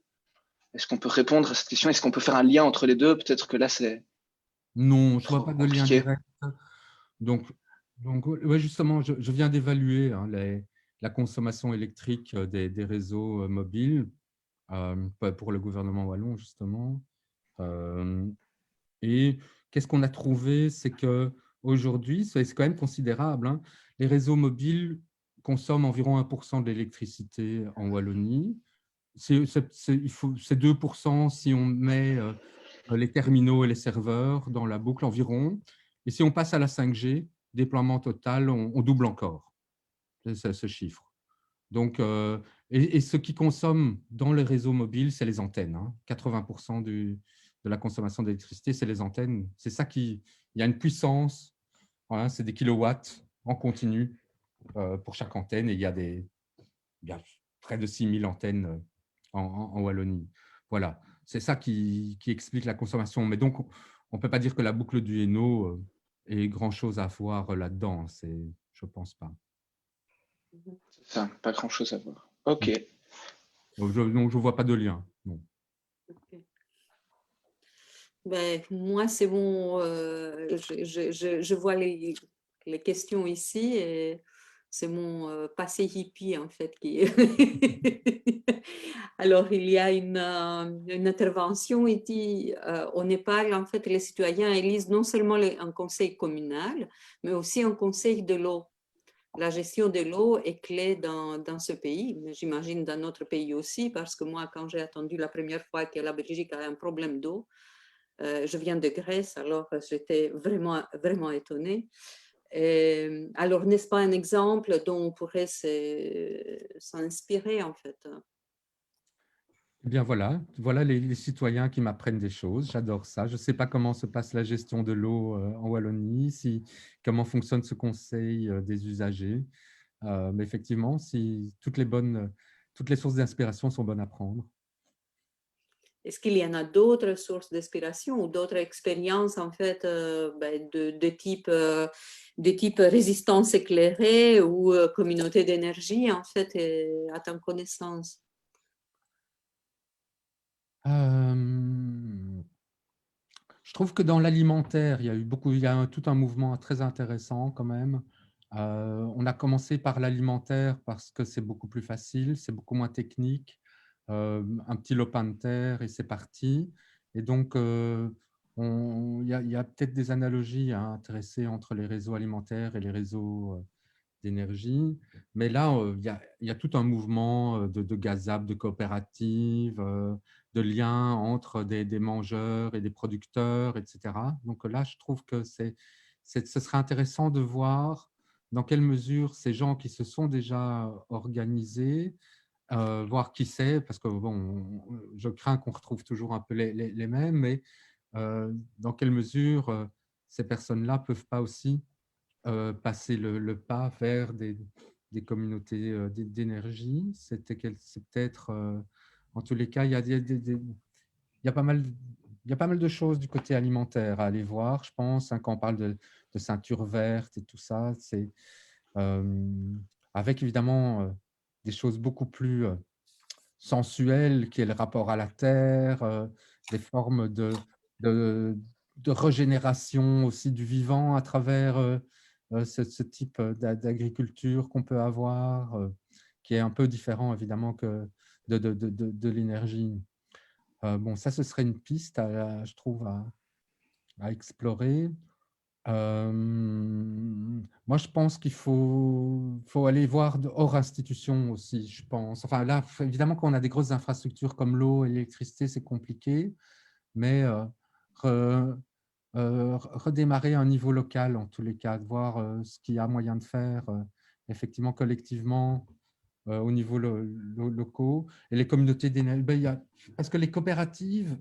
Est-ce qu'on peut répondre à cette question? Est-ce qu'on peut faire un lien entre les deux? Peut-être que là, c'est non, je ne vois trop pas de lien compliqué. direct. Donc ouais, justement, je viens d'évaluer la consommation électrique des réseaux mobiles pour le gouvernement wallon, justement. Et qu'est-ce qu'on a trouvé? C'est qu'aujourd'hui, c'est quand même considérable, hein, les réseaux mobiles consomment environ 1% de l'électricité en Wallonie. C'est 2% si on met les terminaux et les serveurs dans la boucle environ. Et si on passe à la 5G, déploiement total, on double encore ce chiffre. Donc, et ce qui consomme dans les réseaux mobiles, c'est les antennes. Hein. 80% de la consommation d'électricité, c'est les antennes. C'est ça il y a une puissance, voilà, c'est des kilowatts en continu pour chaque antenne. Et il y a près de 6000 antennes en Wallonie. Voilà, c'est ça qui explique la consommation. Mais donc, on ne peut pas dire que la boucle du Hainaut ait grand-chose à voir là-dedans. Je ne pense pas. C'est ça, pas grand-chose à voir. OK. Donc, je ne vois pas de lien. Non. Okay. Ben, moi, c'est bon. Je vois les questions ici et c'est mon passé hippie, en fait. Alors, il y a une intervention ici. Au Népal, en fait, les citoyens élisent non seulement un conseil communal, mais aussi un conseil de l'eau. La gestion de l'eau est clé dans ce pays, mais j'imagine dans notre pays aussi, parce que moi, quand j'ai attendu la première fois que la Belgique a un problème d'eau, je viens de Grèce, alors j'étais vraiment, vraiment étonnée. Alors, n'est-ce pas un exemple dont on pourrait s'inspirer, en fait? Eh bien voilà les citoyens qui m'apprennent des choses. J'adore ça. Je ne sais pas comment se passe la gestion de l'eau en Wallonie, comment fonctionne ce conseil des usagers. Mais effectivement, si toutes les sources d'inspiration sont bonnes à prendre. Est-ce qu'il y en a d'autres sources d'inspiration ou d'autres expériences en fait de type résistance éclairée ou communauté d'énergie en fait à ta connaissance? Je trouve que dans l'alimentaire, il y a tout un mouvement très intéressant quand même. On a commencé par l'alimentaire parce que c'est beaucoup plus facile, c'est beaucoup moins technique. Un petit lopin de terre et c'est parti. Et donc, il y a peut-être des analogies à intéresser entre les réseaux alimentaires et les réseaux d'énergie. Mais là, il y a tout un mouvement de gazap, de coopératives, de liens entre des mangeurs et des producteurs, etc. Donc là, je trouve que ce serait intéressant de voir dans quelle mesure ces gens qui se sont déjà organisés, voir qui c'est, parce que bon, je crains qu'on retrouve toujours un peu les mêmes, mais dans quelle mesure ces personnes-là peuvent pas aussi passer le pas vers des communautés d'énergie. C'est peut-être, en tous les cas, il y a pas mal, il y a pas mal de choses du côté alimentaire à aller voir, je pense, hein, quand on parle de ceinture verte et tout ça. C'est avec évidemment des choses beaucoup plus sensuelles, qui est le rapport à la terre, des formes de, de régénération aussi du vivant à travers ce type d'agriculture qu'on peut avoir, qui est un peu différent évidemment que de l'énergie. Bon, ça, ce serait une piste, je trouve, à explorer. Moi, je pense qu'il faut aller voir hors institution aussi, je pense. Enfin, là, évidemment, quand on a des grosses infrastructures comme l'eau et l'électricité, c'est compliqué, mais redémarrer à un niveau local, en tous les cas, de voir ce qu'il y a moyen de faire, effectivement, collectivement, au niveau locaux. Et les communautés d'énergie, parce que les coopératives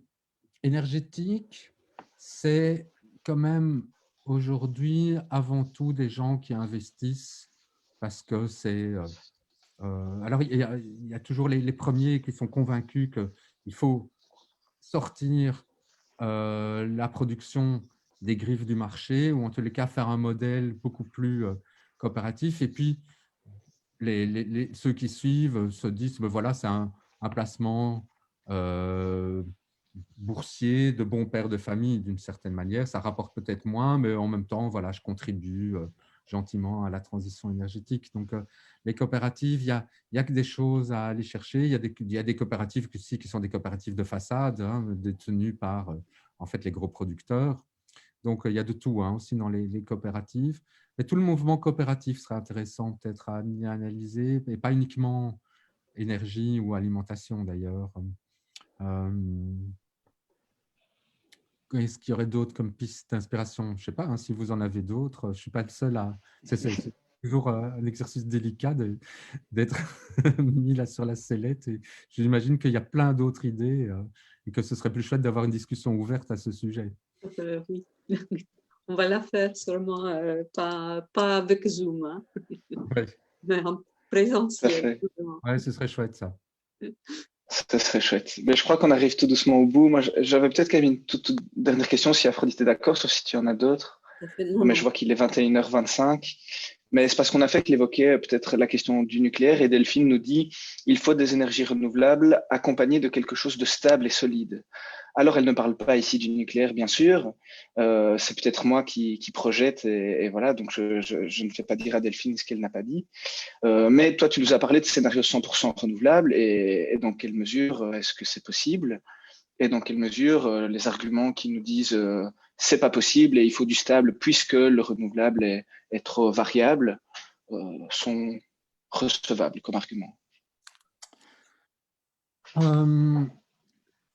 énergétiques, c'est quand même aujourd'hui avant tout des gens qui investissent parce que c'est… alors, il y a toujours les premiers qui sont convaincus qu'il faut sortir la production des griffes du marché, ou en tous les cas faire un modèle beaucoup plus coopératif. Et puis, ceux qui suivent se disent, ben voilà, c'est un placement boursier de bon père de famille d'une certaine manière. Ça rapporte peut-être moins, mais en même temps, voilà, je contribue gentiment à la transition énergétique. Donc, les coopératives, il y a que des choses à aller chercher. Il y a des coopératives aussi qui sont des coopératives de façade, hein, détenues par en fait les gros producteurs. Donc, il y a de tout hein, aussi dans les coopératives. Mais tout le mouvement coopératif serait intéressant peut-être à analyser, et pas uniquement énergie ou alimentation d'ailleurs. Est-ce qu'il y aurait d'autres comme pistes d'inspiration? Je ne sais pas hein, si vous en avez d'autres. Je ne suis pas le seul à… C'est toujours un exercice délicat d'être mis là sur la sellette. Et j'imagine qu'il y a plein d'autres idées et que ce serait plus chouette d'avoir une discussion ouverte à ce sujet. Oui, on va la faire sûrement, pas avec Zoom, hein. Ouais. Mais en présentiel. Ouais, ce serait chouette ça. Ce serait chouette. Mais je crois qu'on arrive tout doucement au bout. Moi, j'avais peut-être quand même une toute dernière question, si Aphrodite est d'accord, sauf si tu en as d'autres. Mais je vois qu'il est 21h25. Mais c'est parce qu'on a fait qu'il évoquait peut-être la question du nucléaire, et Delphine nous dit il faut des énergies renouvelables accompagnées de quelque chose de stable et solide. Alors, elle ne parle pas ici du nucléaire, bien sûr. C'est peut-être moi qui projette, et voilà, donc je ne fais pas dire à Delphine ce qu'elle n'a pas dit. Mais toi, tu nous as parlé de scénarios 100% renouvelables, et dans quelle mesure est-ce que c'est possible? Et dans quelle mesure les arguments qui nous disent c'est pas possible et il faut du stable puisque le renouvelable est trop variable sont recevables comme argument?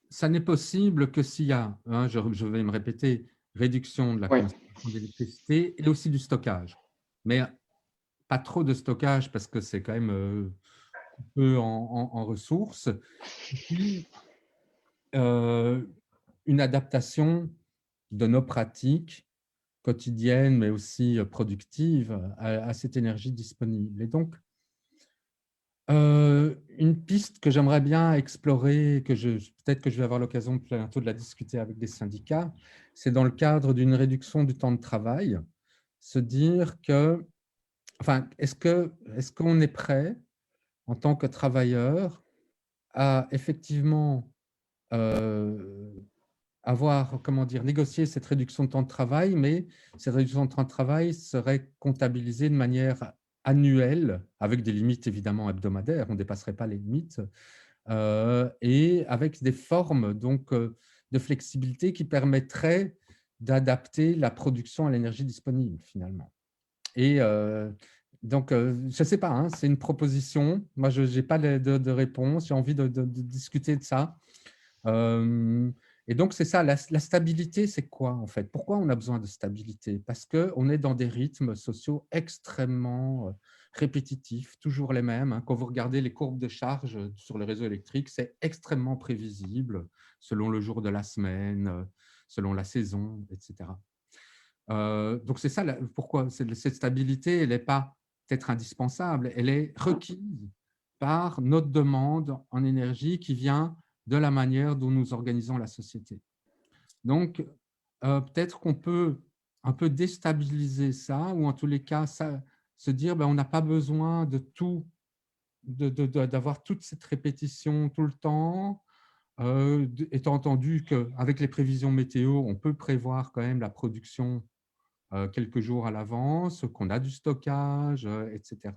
Ça n'est possible que s'il y a, hein, je vais me répéter, réduction de la Oui. consommation d'électricité et aussi du stockage. Mais pas trop de stockage parce que c'est quand même peu en ressources. Et puis, une adaptation de nos pratiques quotidiennes, mais aussi productives, à cette énergie disponible. Et donc, une piste que j'aimerais bien explorer, peut-être que je vais avoir l'occasion bientôt de la discuter avec des syndicats, c'est dans le cadre d'une réduction du temps de travail, se dire que, enfin, est-ce qu'on est prêt en tant que travailleur à effectivement avoir, comment dire, négocier cette réduction de temps de travail, mais cette réduction de temps de travail serait comptabilisée de manière annuelle, avec des limites évidemment hebdomadaires, on ne dépasserait pas les limites, et avec des formes donc de flexibilité qui permettrait d'adapter la production à l'énergie disponible finalement. Et donc, je ne sais pas, hein, c'est une proposition. Moi, je n'ai pas de réponse. J'ai envie de discuter de ça. Et donc, c'est ça, la stabilité, c'est quoi en fait? Pourquoi on a besoin de stabilité? Parce qu'on est dans des rythmes sociaux extrêmement répétitifs, toujours les mêmes. Hein. Quand vous regardez les courbes de charge sur le réseau électrique, c'est extrêmement prévisible selon le jour de la semaine, selon la saison, etc. Donc, c'est ça, pourquoi cette stabilité, elle n'est pas peut-être indispensable, elle est requise par notre demande en énergie qui vient de la manière dont nous organisons la société. Donc, peut-être qu'on peut un peu déstabiliser ça, ou en tous les cas, se dire on n'a pas besoin de tout, d'avoir toute cette répétition tout le temps, étant entendu qu'avec les prévisions météo, on peut prévoir quand même la production quelques jours à l'avance, qu'on a du stockage, etc.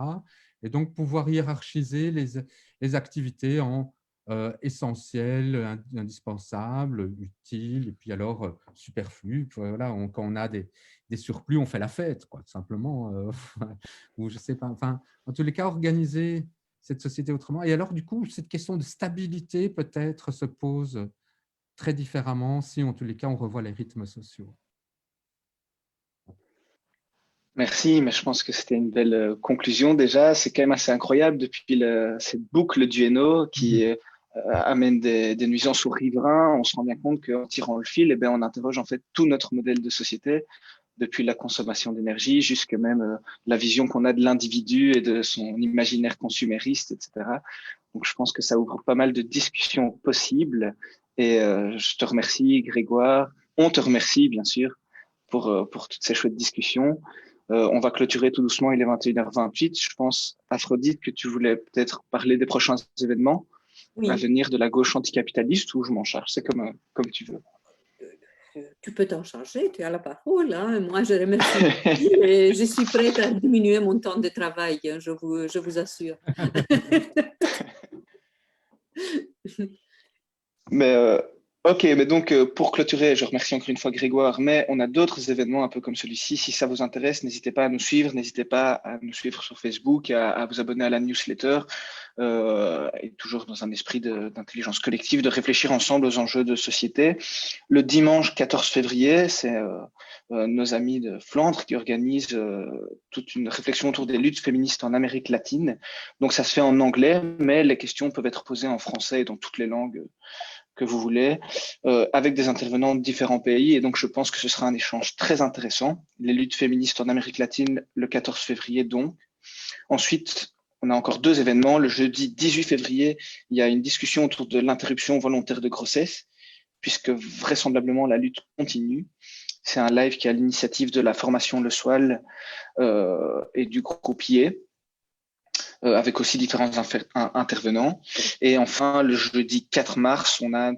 Et donc, pouvoir hiérarchiser les activités en essentielles, indispensables, utiles, et puis alors superflues. Voilà, quand on a des surplus, on fait la fête, quoi, tout simplement. Ou je ne sais pas. Enfin, en tous les cas, organiser cette société autrement. Et alors, du coup, cette question de stabilité, peut-être, se pose très différemment si, en tous les cas, on revoit les rythmes sociaux. Merci, mais je pense que c'était une belle conclusion déjà. C'est quand même assez incroyable depuis cette boucle du Hainaut qui amène des nuisances aux riverains. On se rend bien compte qu'en tirant le fil, on interroge en fait tout notre modèle de société, depuis la consommation d'énergie jusqu'à même la vision qu'on a de l'individu et de son imaginaire consumériste, etc. Donc, je pense que ça ouvre pas mal de discussions possibles. Et je te remercie, Grégoire. On te remercie, bien sûr, pour toutes ces chouettes discussions. On va clôturer tout doucement, il est 21h28. Je pense, Aphrodite, que tu voulais peut-être parler des prochains événements à venir de la gauche anticapitaliste, ou je m'en charge, c'est comme tu veux. Tu peux t'en charger, tu as la parole. Hein. Moi, je remercie et je suis prête à diminuer mon temps de travail, hein, je vous assure. Mais ok, mais donc pour clôturer, je remercie encore une fois Grégoire, mais on a d'autres événements un peu comme celui-ci. Si ça vous intéresse, n'hésitez pas à nous suivre, n'hésitez pas à nous suivre sur Facebook, à vous abonner à la newsletter, et toujours dans un esprit d'intelligence collective, de réfléchir ensemble aux enjeux de société. Le dimanche 14 février, c'est nos amis de Flandre qui organisent toute une réflexion autour des luttes féministes en Amérique latine. Donc ça se fait en anglais, mais les questions peuvent être posées en français et dans toutes les langues que vous voulez, avec des intervenants de différents pays. Et donc, je pense que ce sera un échange très intéressant. Les luttes féministes en Amérique latine, le 14 février, donc. Ensuite, on a encore deux événements. Le jeudi 18 février, il y a une discussion autour de l'interruption volontaire de grossesse, puisque vraisemblablement, la lutte continue. C'est un live qui est à l'initiative de la formation Le Soil et du groupe IE. Avec aussi différents intervenants. Et enfin, le jeudi 4 mars, on a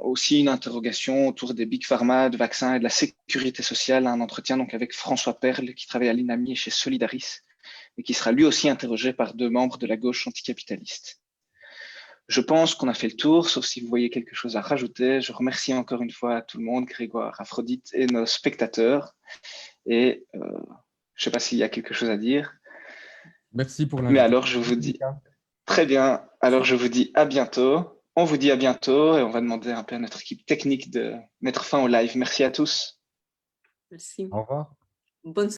aussi une interrogation autour des big pharma, de vaccins et de la sécurité sociale, un entretien donc avec François Perle, qui travaille à l'INAMI et chez Solidaris, et qui sera lui aussi interrogé par deux membres de la gauche anticapitaliste. Je pense qu'on a fait le tour, sauf si vous voyez quelque chose à rajouter. Je remercie encore une fois tout le monde, Grégoire, Aphrodite et nos spectateurs. Et je ne sais pas s'il y a quelque chose à dire. Merci pour l'invitation. Mais alors, je vous dis, très bien. Alors, je vous dis à bientôt. On vous dit à bientôt et on va demander un peu à notre équipe technique de mettre fin au live. Merci à tous. Merci. Au revoir. Bonne